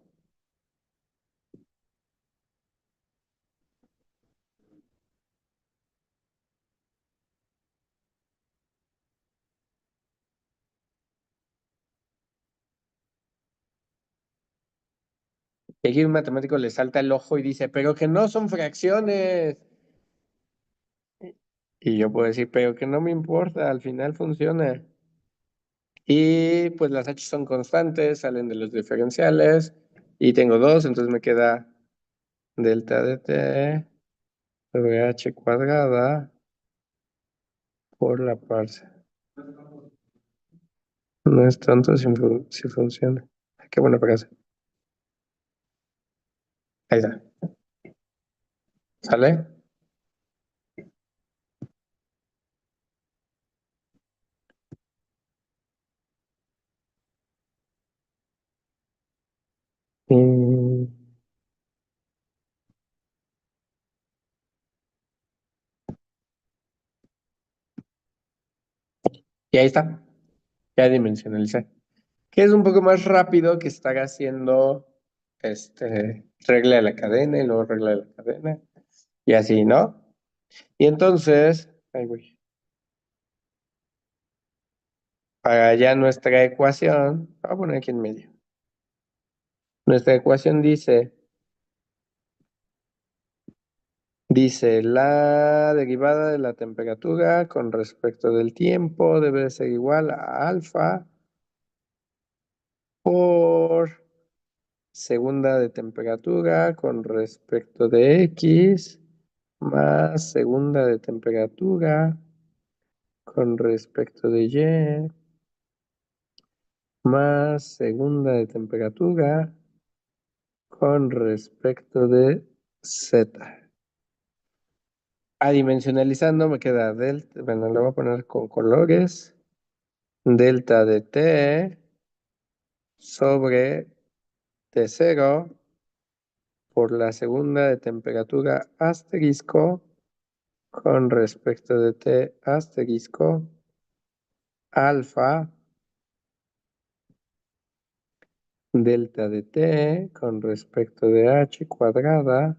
Y aquí un matemático le salta el ojo y dice, pero que no son fracciones. Y yo puedo decir, pero que no me importa, al final funciona. Y pues las h son constantes, salen de los diferenciales. Y tengo dos, entonces me queda delta de t sobre h cuadrada por la parsa. No es tanto si funciona. Qué buena frase. Ahí está. ¿Sale? Y, y ahí está. Ya dimensionalicé. Que es un poco más rápido que estar haciendo regla de la cadena y luego regla de la cadena. Y así, ¿no? Y entonces, ay, güey, para ya nuestra ecuación, voy a poner aquí en medio. Nuestra ecuación dice, la derivada de la temperatura con respecto del tiempo debe ser igual a alfa por segunda de temperatura con respecto de x más segunda de temperatura con respecto de y más segunda de temperatura con respecto de z. Adimensionalizando me queda delta, bueno, lo voy a poner con colores, delta de t sobre t0 por la segunda de temperatura asterisco con respecto de t asterisco alfa delta de t con respecto de h cuadrada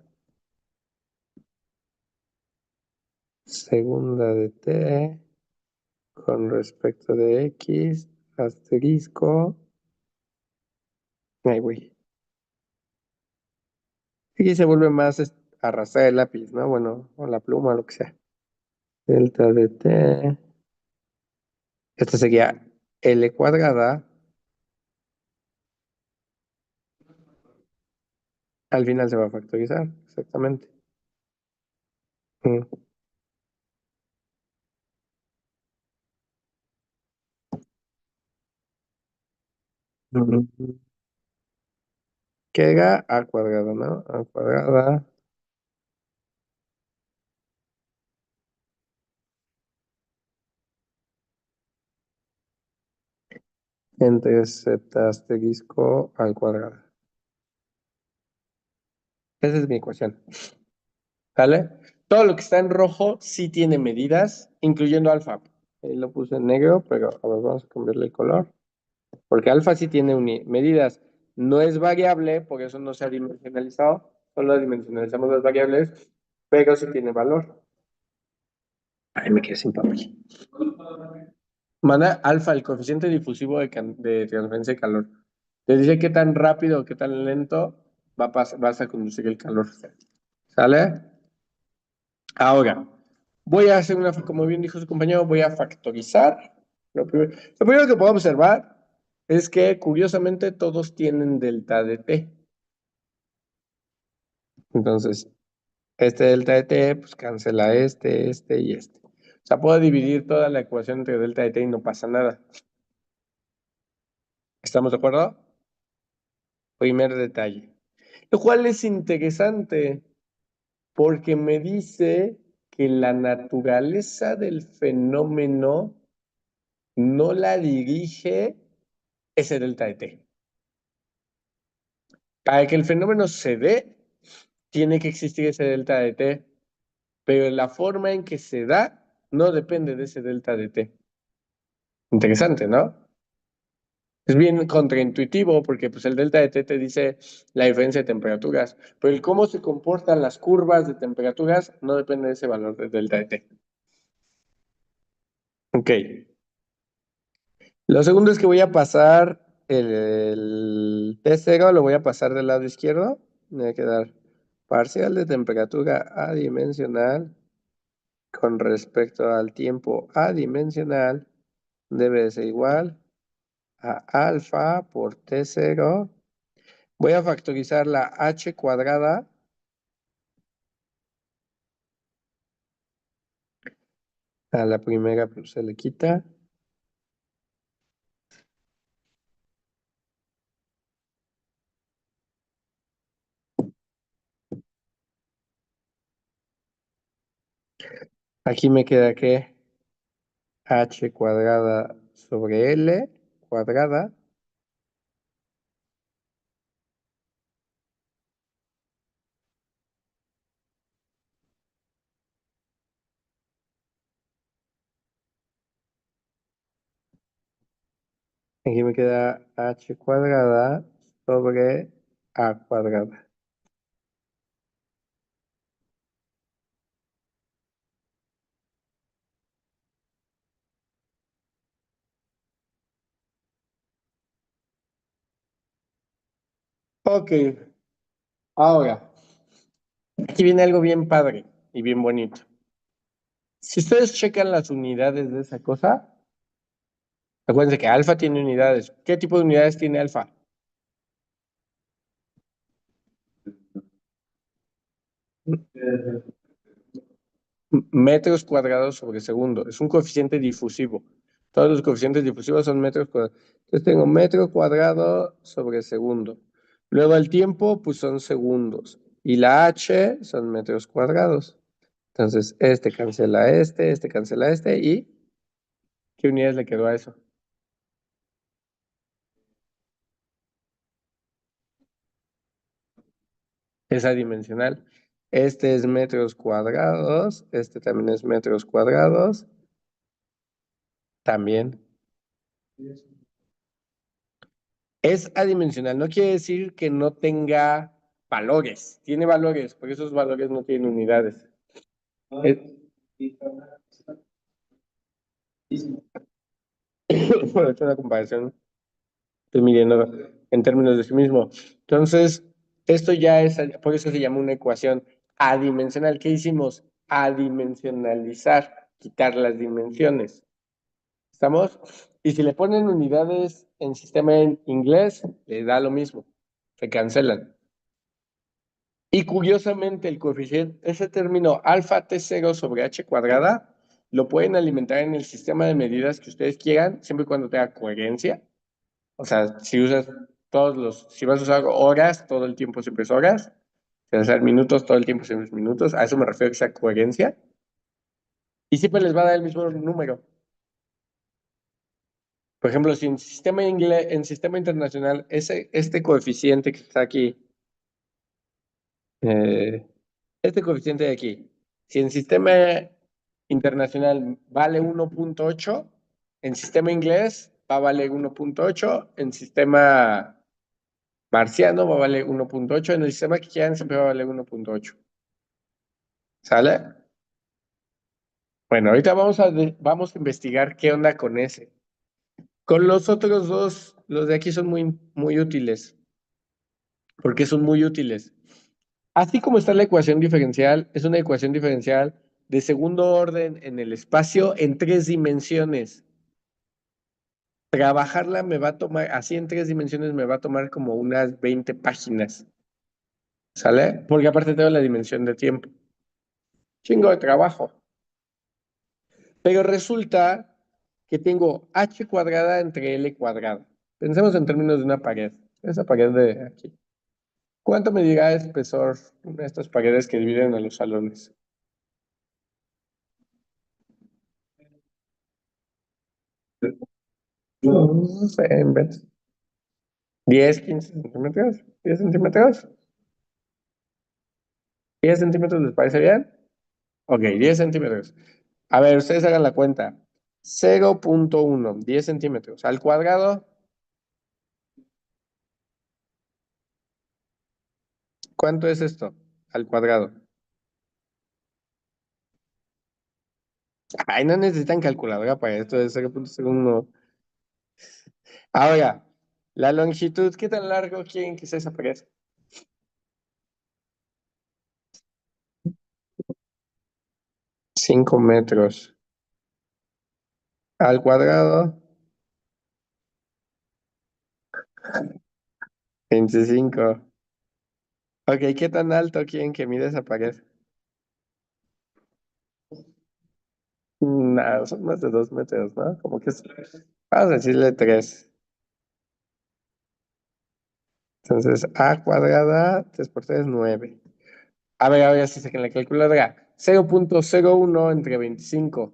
segunda de t con respecto de x asterisco. Ay, güey. Aquí se vuelve más arrastrar el lápiz, ¿no? Bueno, o la pluma, lo que sea. Delta de t. Esta sería L cuadrada. Al final se va a factorizar, exactamente. Mm. Mm, Queda a cuadrado, ¿no? A cuadrada entre z asterisco al cuadrado. Esa es mi ecuación. ¿Sale? Todo lo que está en rojo sí tiene medidas, incluyendo alfa. Ahí lo puse en negro, pero a ver, vamos a cambiarle el color. Porque alfa sí tiene medidas. No es variable, por eso no se ha dimensionalizado. Solo dimensionalizamos las variables, pero sí tiene valor. Ay, me quedé sin papel. Manda alfa, el coeficiente difusivo de transferencia de calor. Te dice qué tan rápido o qué tan lento vas a conducir el calor. ¿Sale? Ahora, voy a hacer como bien dijo su compañero, voy a factorizar. Lo primero que puedo observar es que curiosamente todos tienen delta de t. Entonces, este delta de t, pues cancela este y este. O sea, puedo dividir toda la ecuación entre delta de t y no pasa nada. ¿Estamos de acuerdo? Primer detalle. Lo cual es interesante porque me dice que la naturaleza del fenómeno no la dirige ese delta de t. Para que el fenómeno se dé, tiene que existir ese delta de t, pero la forma en que se da no depende de ese delta de t. Interesante, ¿no? Es bien contraintuitivo porque pues, el delta de t te dice la diferencia de temperaturas, pero el cómo se comportan las curvas de temperaturas no depende de ese valor del delta de t. Ok. Lo segundo es que voy a pasar el T0, lo voy a pasar del lado izquierdo. Me va a quedar parcial de temperatura adimensional con respecto al tiempo adimensional debe ser igual a alfa por T0. Voy a factorizar la h cuadrada. A la primera pues, se le quita. Aquí me queda que h cuadrada sobre l cuadrada. Aquí me queda h cuadrada sobre a cuadrada. Ok, ahora, aquí viene algo bien padre y bien bonito. Si ustedes checan las unidades de esa cosa, acuérdense que alfa tiene unidades. ¿Qué tipo de unidades tiene alfa? Metros cuadrados sobre segundo. Es un coeficiente difusivo. Todos los coeficientes difusivos son metros cuadrados. Entonces tengo metro cuadrado sobre segundo. Luego el tiempo, pues son segundos. Y la h son metros cuadrados. Entonces, este cancela este. ¿Y qué unidades le quedó a eso? Es adimensional. Este es metros cuadrados. Este también es metros cuadrados. También. Es adimensional, no quiere decir que no tenga valores. Tiene valores, porque esos valores no tienen unidades. Es, bueno, es una comparación, estoy midiendo en términos de sí mismo. Entonces, esto ya es, por eso se llama una ecuación adimensional. ¿Qué hicimos? Adimensionalizar, quitar las dimensiones. ¿Estamos? Y si le ponen unidades en sistema en inglés, le da lo mismo. Se cancelan. Y curiosamente, el coeficiente, ese término alfa T0 sobre h cuadrada, lo pueden alimentar en el sistema de medidas que ustedes quieran, siempre y cuando tenga coherencia. O sea, si usas si vas a usar horas, todo el tiempo siempre es horas. Si vas a usar minutos, todo el tiempo siempre es minutos. A eso me refiero que sea coherencia. Y siempre les va a dar el mismo número. Por ejemplo, si en sistema inglés, en sistema internacional, este coeficiente que está aquí, eh, este coeficiente de aquí, si en sistema internacional vale 1.8, en sistema inglés va a valer 1.8, en sistema marciano va a valer 1.8, en el sistema que quieran siempre va a valer 1.8. ¿Sale? Bueno, ahorita vamos a investigar qué onda con ese. Con los otros dos, los de aquí son muy, muy útiles. ¿Por qué son muy útiles? Así como está la ecuación diferencial, es una ecuación diferencial de segundo orden en el espacio en 3 dimensiones. Trabajarla me va a tomar, así en 3 dimensiones me va a tomar como unas 20 páginas. ¿Sale? Porque aparte tengo la dimensión de tiempo. Chingo de trabajo. Pero resulta que tengo h cuadrada entre l cuadrada. Pensemos en términos de una pared. Esa pared de aquí. ¿Cuánto medirá el espesor de estas paredes que dividen a los salones? No sé, en vez 10, 15 centímetros. 10 centímetros. 10 centímetros, ¿les parece bien? Ok, 10 centímetros. A ver, ustedes hagan la cuenta. 0.1, 10 centímetros. Al cuadrado, ¿cuánto es esto? Al cuadrado. Ay, no necesitan calculadora para esto de 0.01. Ahora, la longitud, ¿qué tan largo quieren que sea esa pared? 5 metros. Al cuadrado, 25. Ok, ¿qué tan alto quieren que mida esa pared? No, son más de 2 metros, ¿no? Como que es. Vamos a decirle 3. Entonces, a cuadrada, 3 por 3, 9. A ver si se la calculadora. 0.01 entre 25.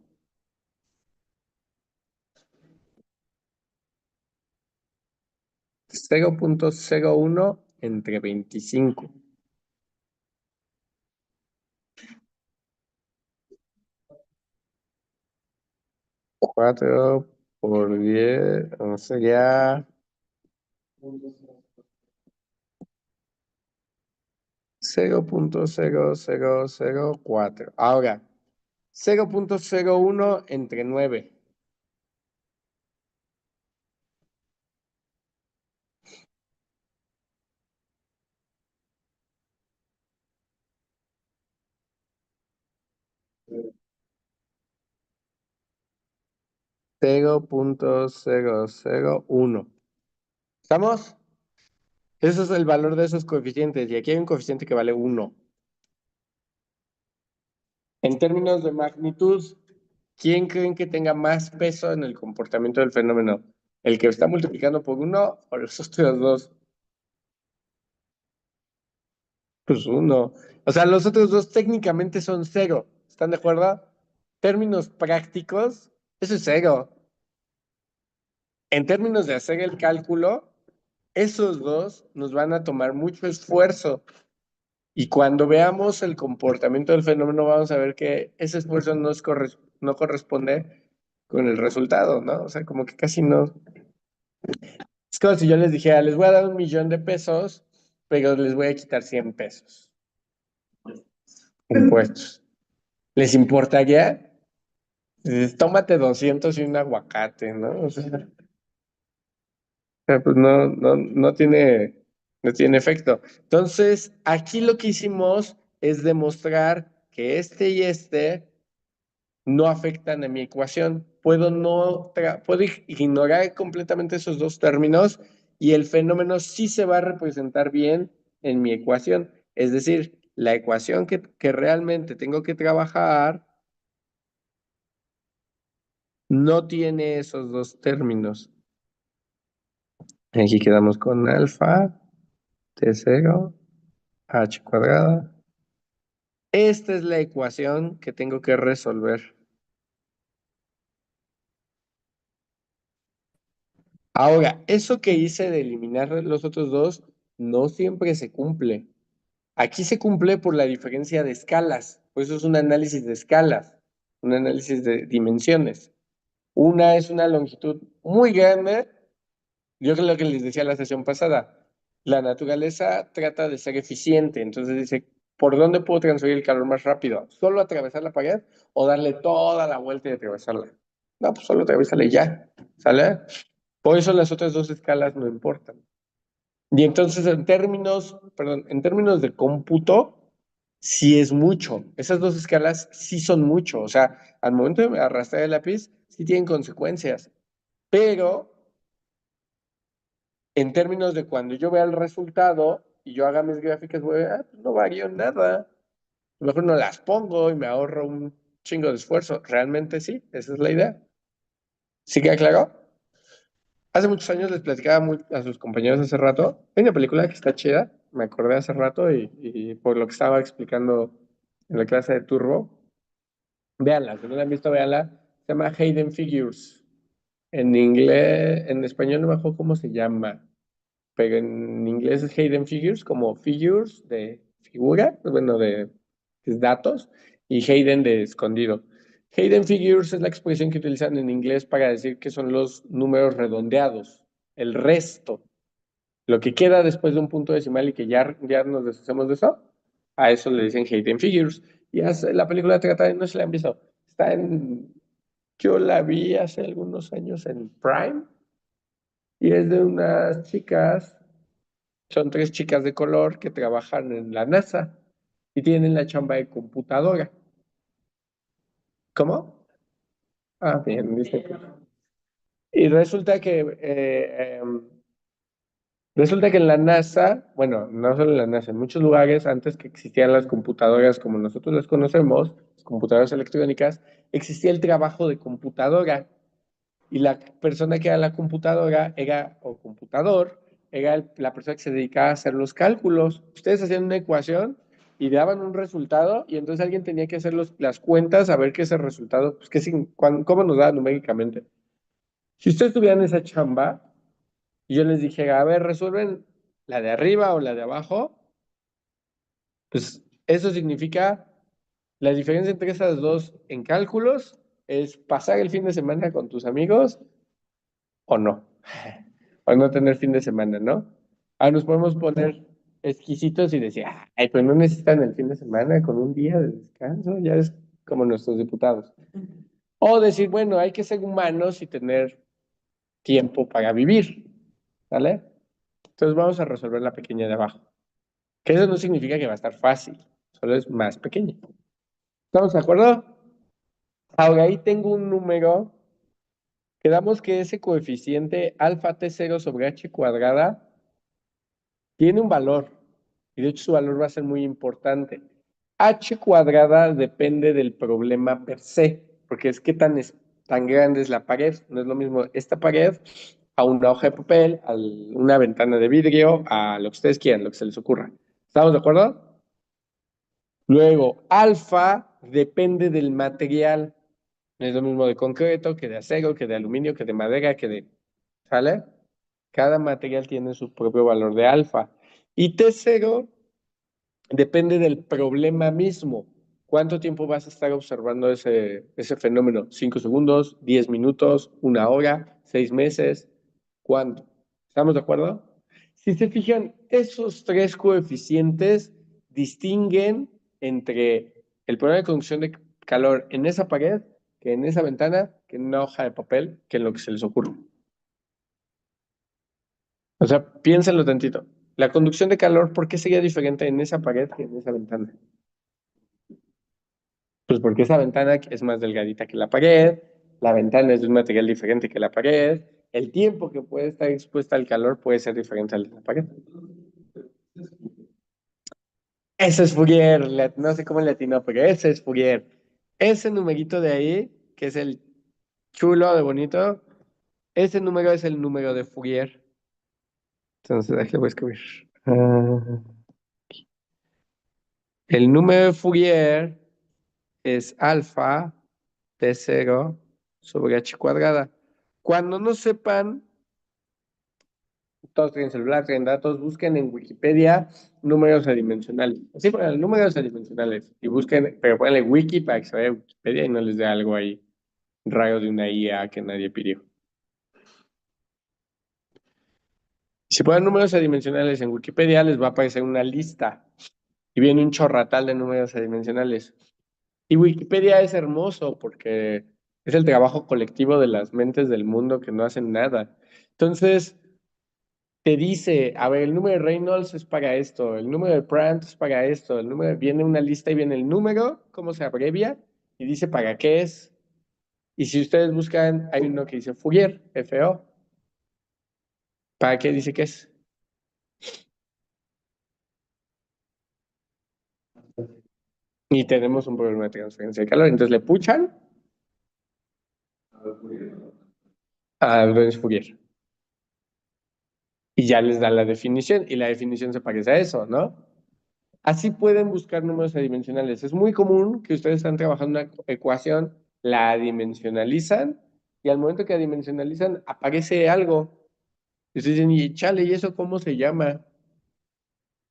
0.01 entre 25. 4 por 10, sería 0.0004. Ahora, 0.01 entre 9. 0.001. ¿Estamos? Ese es el valor de esos coeficientes. Y aquí hay un coeficiente que vale 1. En términos de magnitud, ¿quién creen que tenga más peso en el comportamiento del fenómeno? ¿El que está multiplicando por 1 o los otros dos? Pues 1. O sea, los otros dos técnicamente son 0. ¿Están de acuerdo? Términos prácticos, eso es 0. En términos de hacer el cálculo, esos dos nos van a tomar mucho esfuerzo. Y cuando veamos el comportamiento del fenómeno, vamos a ver que ese esfuerzo no corresponde con el resultado, ¿no? O sea, como que casi no. Es como si yo les dijera, les voy a dar 1 millón de pesos, pero les voy a quitar 100 pesos impuestos. ¿Les importaría? Tómate 200 y un aguacate, ¿no? O sea, pues no tiene efecto. Entonces, aquí lo que hicimos es demostrar que este y este no afectan a mi ecuación. Puedo ignorar completamente esos dos términos y el fenómeno sí se va a representar bien en mi ecuación. Es decir, la ecuación que realmente tengo que trabajar no tiene esos dos términos. Aquí quedamos con alfa, T0, H cuadrada. Esta es la ecuación que tengo que resolver. Ahora, eso que hice de eliminar los otros dos no siempre se cumple. Aquí se cumple por la diferencia de escalas. Por eso es un análisis de escalas, un análisis de dimensiones. Una es una longitud muy grande. Yo creo que les decía la sesión pasada. La naturaleza trata de ser eficiente. Entonces dice, ¿por dónde puedo transferir el calor más rápido? ¿Solo atravesar la pared o darle toda la vuelta y atravesarla? No, pues solo atravesarla y ya. ¿Sale? Por eso las otras dos escalas no importan. Y entonces en términos, perdón, en términos de cómputo, sí es mucho. Esas dos escalas sí son mucho. O sea, al momento de arrastrar el lápiz, sí tienen consecuencias. Pero en términos de cuando yo vea el resultado y yo haga mis gráficas, voy a, pues no varío nada. A lo mejor no las pongo y me ahorro un chingo de esfuerzo. Realmente sí, esa es la idea. ¿Sí queda claro? Hace muchos años les platicaba a sus compañeros hace rato. Hay una película que está chida, me acordé hace rato y por lo que estaba explicando en la clase de Turbo. Véanla, si no la han visto, véanla. Se llama Hidden Figures. En inglés, en español no me acuerdo cómo se llama, pero en inglés es Hidden Figures, como figures de figura, bueno, de datos, y hidden de escondido. Hidden Figures es la expresión que utilizan en inglés para decir que son los números redondeados, el resto, lo que queda después de un punto decimal y que ya nos deshacemos de eso, a eso le dicen Hidden Figures. Y la película trata de, no se la han visto, está en, yo la vi hace algunos años en Prime, y es de unas chicas. Son tres chicas de color que trabajan en la NASA y tienen la chamba de computadora. ¿Cómo? Ah, bien, dice. Y resulta que en la NASA, bueno, no solo en la NASA, en muchos lugares, antes que existían las computadoras como nosotros las conocemos, las computadoras electrónicas, existía el trabajo de computadora. Y la persona que era la computadora era, o computador, era la persona que se dedicaba a hacer los cálculos. Ustedes hacían una ecuación y daban un resultado y entonces alguien tenía que hacer las cuentas a ver qué ese resultado, pues cómo nos daba numéricamente. Si ustedes tuvieran esa chamba y yo les dijera, a ver, resuelven la de arriba o la de abajo, pues eso significa la diferencia entre esas dos en cálculos es pasar el fin de semana con tus amigos o no. O no tener fin de semana, ¿no? Ah, nos podemos poner exquisitos y decir, ay, pues no necesitan el fin de semana con un día de descanso, ya es como nuestros diputados. O decir, bueno, hay que ser humanos y tener tiempo para vivir, ¿vale? Entonces vamos a resolver la pequeña de abajo. Que eso no significa que va a estar fácil, solo es más pequeña. ¿Estamos de acuerdo? Ahora ahí tengo un número. Quedamos que ese coeficiente alfa T0 sobre H cuadrada tiene un valor, y de hecho su valor va a ser muy importante. H cuadrada depende del problema per se, porque es que tan grande es la pared. No es lo mismo esta pared a una hoja de papel, a una ventana de vidrio, a lo que ustedes quieran, lo que se les ocurra. ¿Estamos de acuerdo? Luego, alfa depende del material. No es lo mismo de concreto que de acero, que de aluminio, que de madera, que de... ¿Sale? Cada material tiene su propio valor de alfa. Y T0 depende del problema mismo. ¿Cuánto tiempo vas a estar observando ese fenómeno? ¿5 segundos? ¿10 minutos? ¿1 hora? ¿6 meses? ¿Cuánto? ¿Estamos de acuerdo? Si se fijan, esos tres coeficientes distinguen entre el problema de conducción de calor en esa pared, que en esa ventana, que en una hoja de papel, que en lo que se les ocurre. O sea, piénsenlo tantito. La conducción de calor, ¿por qué sería diferente en esa pared que en esa ventana? Pues porque esa ventana es más delgadita que la pared, la ventana es de un material diferente que la pared, el tiempo que puede estar expuesta al calor puede ser diferente al de la pared. Ese es Fourier, no sé cómo le atinó, pero ese es Fourier. Ese numerito de ahí, que es el chulo de bonito, ese número es el número de Fourier. Entonces, aquí lo voy a escribir. El número de Fourier es alfa P0 sobre H cuadrada. Cuando no sepan, todos tienen celular, tienen datos, busquen en Wikipedia números adimensionales. Así ponen números adimensionales y busquen, pero ponle wiki para que se vaya a Wikipedia y no les dé algo ahí raro de una IA que nadie pidió. Si ponen números adimensionales en Wikipedia, les va a aparecer una lista y viene un chorratal de números adimensionales. Y Wikipedia es hermoso porque es el trabajo colectivo de las mentes del mundo que no hacen nada. Entonces, te dice, a ver, el número de Reynolds es para esto, el número de Brandt es para esto, el número, viene una lista y viene el número, cómo se abrevia, y dice para qué es. Y si ustedes buscan, hay uno que dice Fourier, FO. ¿Para qué dice que es? Y tenemos un problema de transferencia de calor. Entonces le puchan a Lorenz Fourier. Y ya les da la definición. Y la definición se parece a eso, ¿no? Así pueden buscar números adimensionales. Es muy común que ustedes están trabajando una ecuación, la adimensionalizan y al momento que adimensionalizan aparece algo. Y ustedes dicen, y chale, ¿y eso cómo se llama?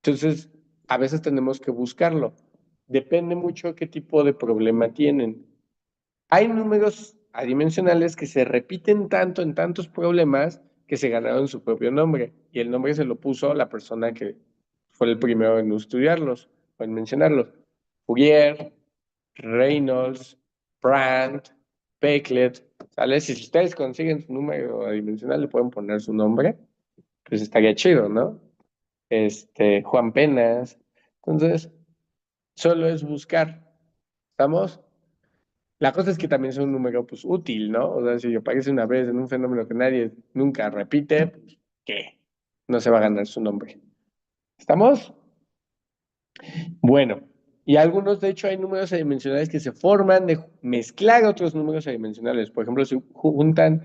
Entonces, a veces tenemos que buscarlo. Depende mucho qué tipo de problema tienen. Hay números adimensionales que se repiten tanto en tantos problemas que se ganaron su propio nombre. Y el nombre se lo puso la persona que fue el primero en estudiarlos o en mencionarlos. Fourier, Reynolds, Brandt, Peclet. ¿Sale? Si ustedes consiguen su número adimensional, le pueden poner su nombre, pues estaría chido, ¿no? Juan Penas. Entonces, solo es buscar. ¿Estamos? La cosa es que también es un número pues útil, ¿no? O sea, si aparece una vez en un fenómeno que nadie nunca repite, pues, ¿qué? No se va a ganar su nombre. ¿Estamos? Bueno, y algunos, de hecho, hay números adimensionales que se forman de mezclar otros números adimensionales. Por ejemplo, si juntan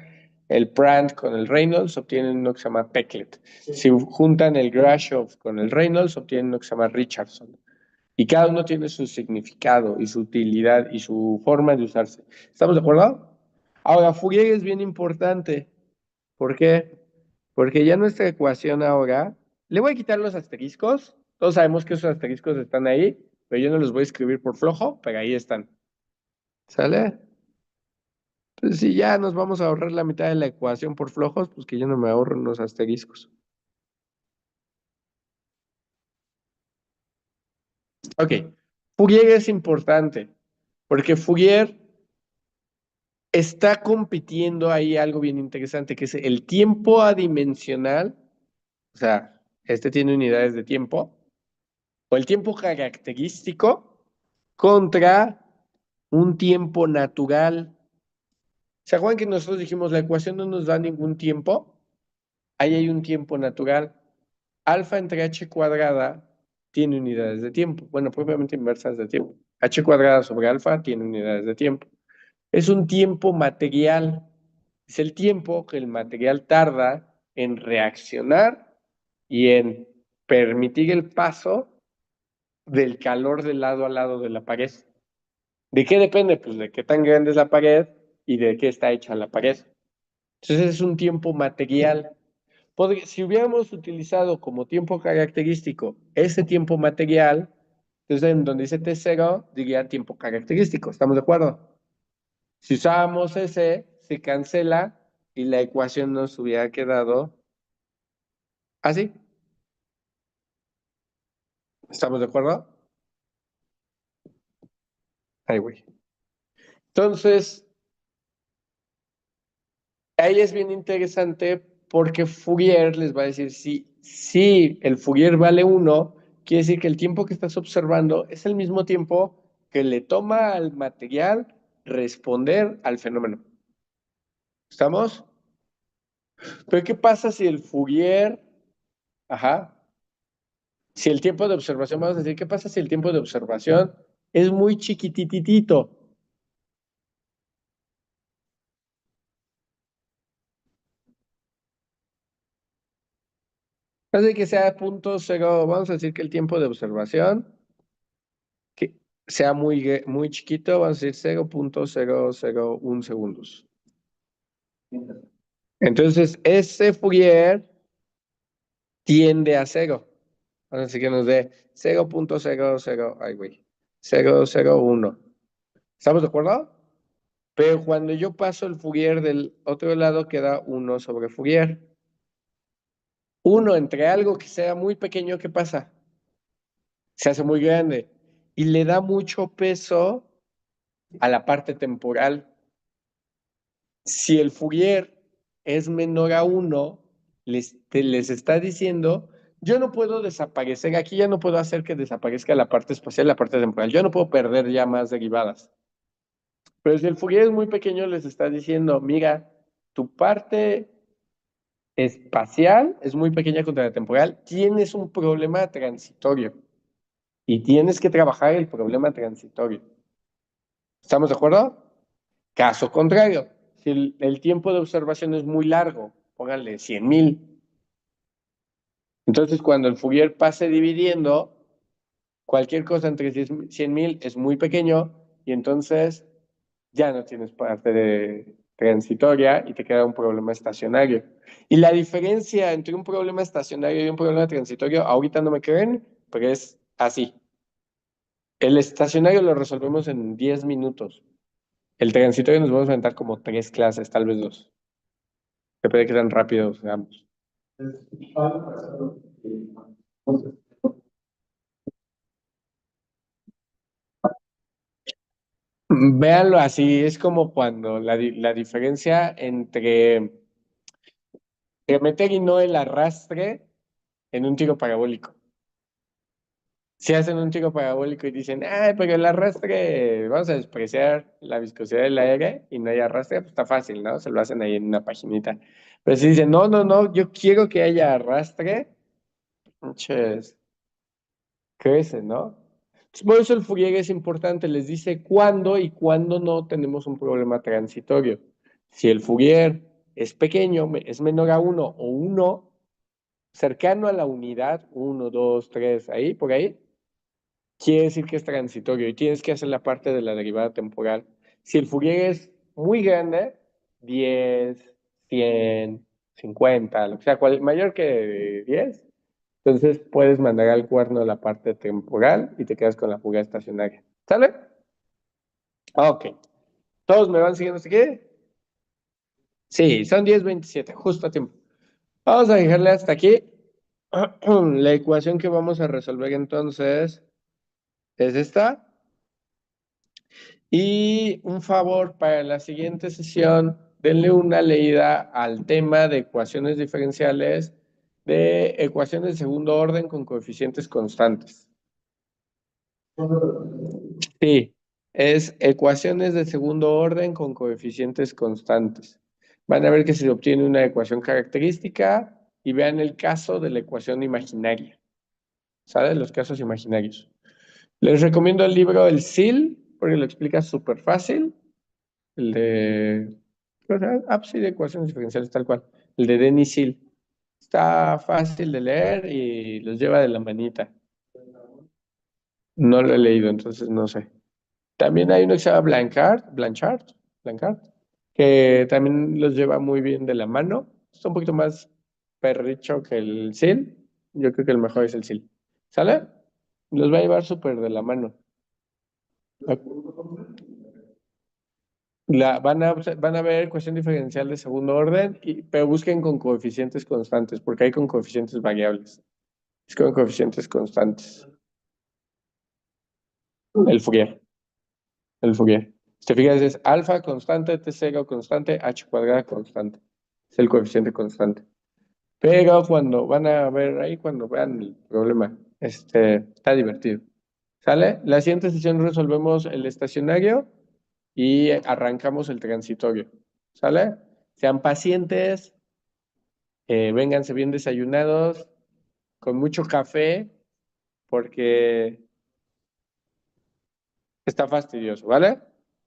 el Brandt con el Reynolds, obtienen uno que se llama Peclet. Si juntan el Grashof con el Reynolds, obtienen uno que se llama Richardson. Y cada uno tiene su significado y su utilidad y su forma de usarse. ¿Estamos de acuerdo? Ahora, Fourier es bien importante. ¿Por qué? Porque ya nuestra ecuación ahora, le voy a quitar los asteriscos. Todos sabemos que esos asteriscos están ahí, pero yo no los voy a escribir por flojo, pero ahí están. ¿Sale? Pues si ya nos vamos a ahorrar la mitad de la ecuación por flojos, pues que yo no me ahorro los asteriscos. Ok. Fourier es importante, porque Fourier está compitiendo ahí algo bien interesante, que es el tiempo adimensional, o sea, este tiene unidades de tiempo, o el tiempo característico contra un tiempo natural. ¿Se acuerdan que nosotros dijimos la ecuación no nos da ningún tiempo? Ahí hay un tiempo natural. Alfa entre h cuadrada tiene unidades de tiempo. Bueno, propiamente inversas de tiempo. H cuadrada sobre alfa tiene unidades de tiempo. Es un tiempo material. Es el tiempo que el material tarda en reaccionar y en permitir el paso del calor del lado a lado de la pared. ¿De qué depende? Pues de qué tan grande es la pared y de qué está hecha la pared. Entonces es un tiempo material. Si hubiéramos utilizado como tiempo característico ese tiempo material, entonces en donde dice T0 diría tiempo característico. ¿Estamos de acuerdo? Si usábamos ese, se cancela y la ecuación nos hubiera quedado así. ¿Estamos de acuerdo? Ahí, güey. Entonces, ahí es bien interesante porque Fourier les va a decir, si el Fourier vale 1, quiere decir que el tiempo que estás observando es el mismo tiempo que le toma al material responder al fenómeno. ¿Estamos? Pero ¿qué pasa si el Fourier, ajá, si el tiempo de observación, vamos a decir, ¿qué pasa si el tiempo de observación es muy chiquititito? Así que sea punto cero, vamos a decir que el tiempo de observación que sea muy chiquito, vamos a decir 0.001 segundos. Entonces, ese Fourier tiende a cero. Vamos a decir que nos dé 0.00, ay, güey, 001. ¿Estamos de acuerdo? Pero cuando yo paso el Fourier del otro lado, queda 1 sobre Fourier. 1 entre algo que sea muy pequeño, ¿qué pasa? Se hace muy grande y le da mucho peso a la parte temporal. Si el Fourier es menor a 1, les está diciendo, yo no puedo desaparecer, aquí ya no puedo hacer que desaparezca la parte espacial, la parte temporal, yo no puedo perder ya más derivadas. Pero si el Fourier es muy pequeño, les está diciendo, mira, tu parte espacial es muy pequeña contra la temporal, tienes un problema transitorio y tienes que trabajar el problema transitorio. ¿Estamos de acuerdo? Caso contrario, si el tiempo de observación es muy largo, pónganle 100,000. Entonces, cuando el Fourier pase dividiendo, cualquier cosa entre 100,000 es muy pequeño y entonces ya no tienes parte de transitoria y te queda un problema estacionario. Y la diferencia entre un problema estacionario y un problema transitorio, ahorita no me creen, pero es así. El estacionario lo resolvemos en 10 minutos. El transitorio nos vamos a aventar como 3 clases, tal vez 2. Depende de qué tan rápido seamos. Véanlo así, es como cuando la diferencia entre meter y no el arrastre en un tiro parabólico. Si hacen un tiro parabólico y dicen, ay, pero el arrastre, vamos a despreciar la viscosidad del aire y no hay arrastre, pues está fácil, ¿no? Se lo hacen ahí en una paginita. Pero si dicen, no, no, no, yo quiero que haya arrastre, entonces crece, ¿no? Entonces, por eso el Fourier es importante, les dice cuándo y cuándo no tenemos un problema transitorio. Si el Fourier es pequeño, es menor a 1 o 1, cercano a la unidad, 1, 2, 3, ahí, por ahí, quiere decir que es transitorio y tienes que hacer la parte de la derivada temporal. Si el Fourier es muy grande, 10, 100, 50, lo que sea, mayor que 10, entonces puedes mandar al cuerno la parte temporal y te quedas con la fuga estacionaria. ¿Sale? Ok. ¿Todos me van siguiendo hasta aquí? Sí, son 10:27, justo a tiempo. Vamos a dejarle hasta aquí. La ecuación que vamos a resolver entonces es esta. Y un favor para la siguiente sesión, denle una leída al tema de ecuaciones diferenciales de ecuaciones de segundo orden con coeficientes constantes. Sí, es ecuaciones de segundo orden con coeficientes constantes. Van a ver que se obtiene una ecuación característica y vean el caso de la ecuación imaginaria. ¿Sabes? Los casos imaginarios. Les recomiendo el libro El SIL, porque lo explica súper fácil. El de... sí, de ecuaciones diferenciales, tal cual. El de Denis SIL. Está fácil de leer y los lleva de la manita. No lo he leído, entonces no sé. También hay uno que se llama Blanchard, que también los lleva muy bien de la mano. Está un poquito más perricho que el SIL. Yo creo que el mejor es el SIL. ¿Sale? Los va a llevar súper de la mano. Van a ver ecuación diferencial de segundo orden, pero busquen con coeficientes constantes, porque hay con coeficientes variables. Es con coeficientes constantes. El Fourier. El Fourier. Si te fijas, es alfa constante, T0 constante, H cuadrada constante. Es el coeficiente constante. Pero cuando van a ver ahí, cuando vean el problema, está divertido. ¿Sale? La siguiente sesión resolvemos el estacionario y arrancamos el transitorio. ¿Sale? Sean pacientes, vénganse bien desayunados, con mucho café, porque está fastidioso, ¿vale?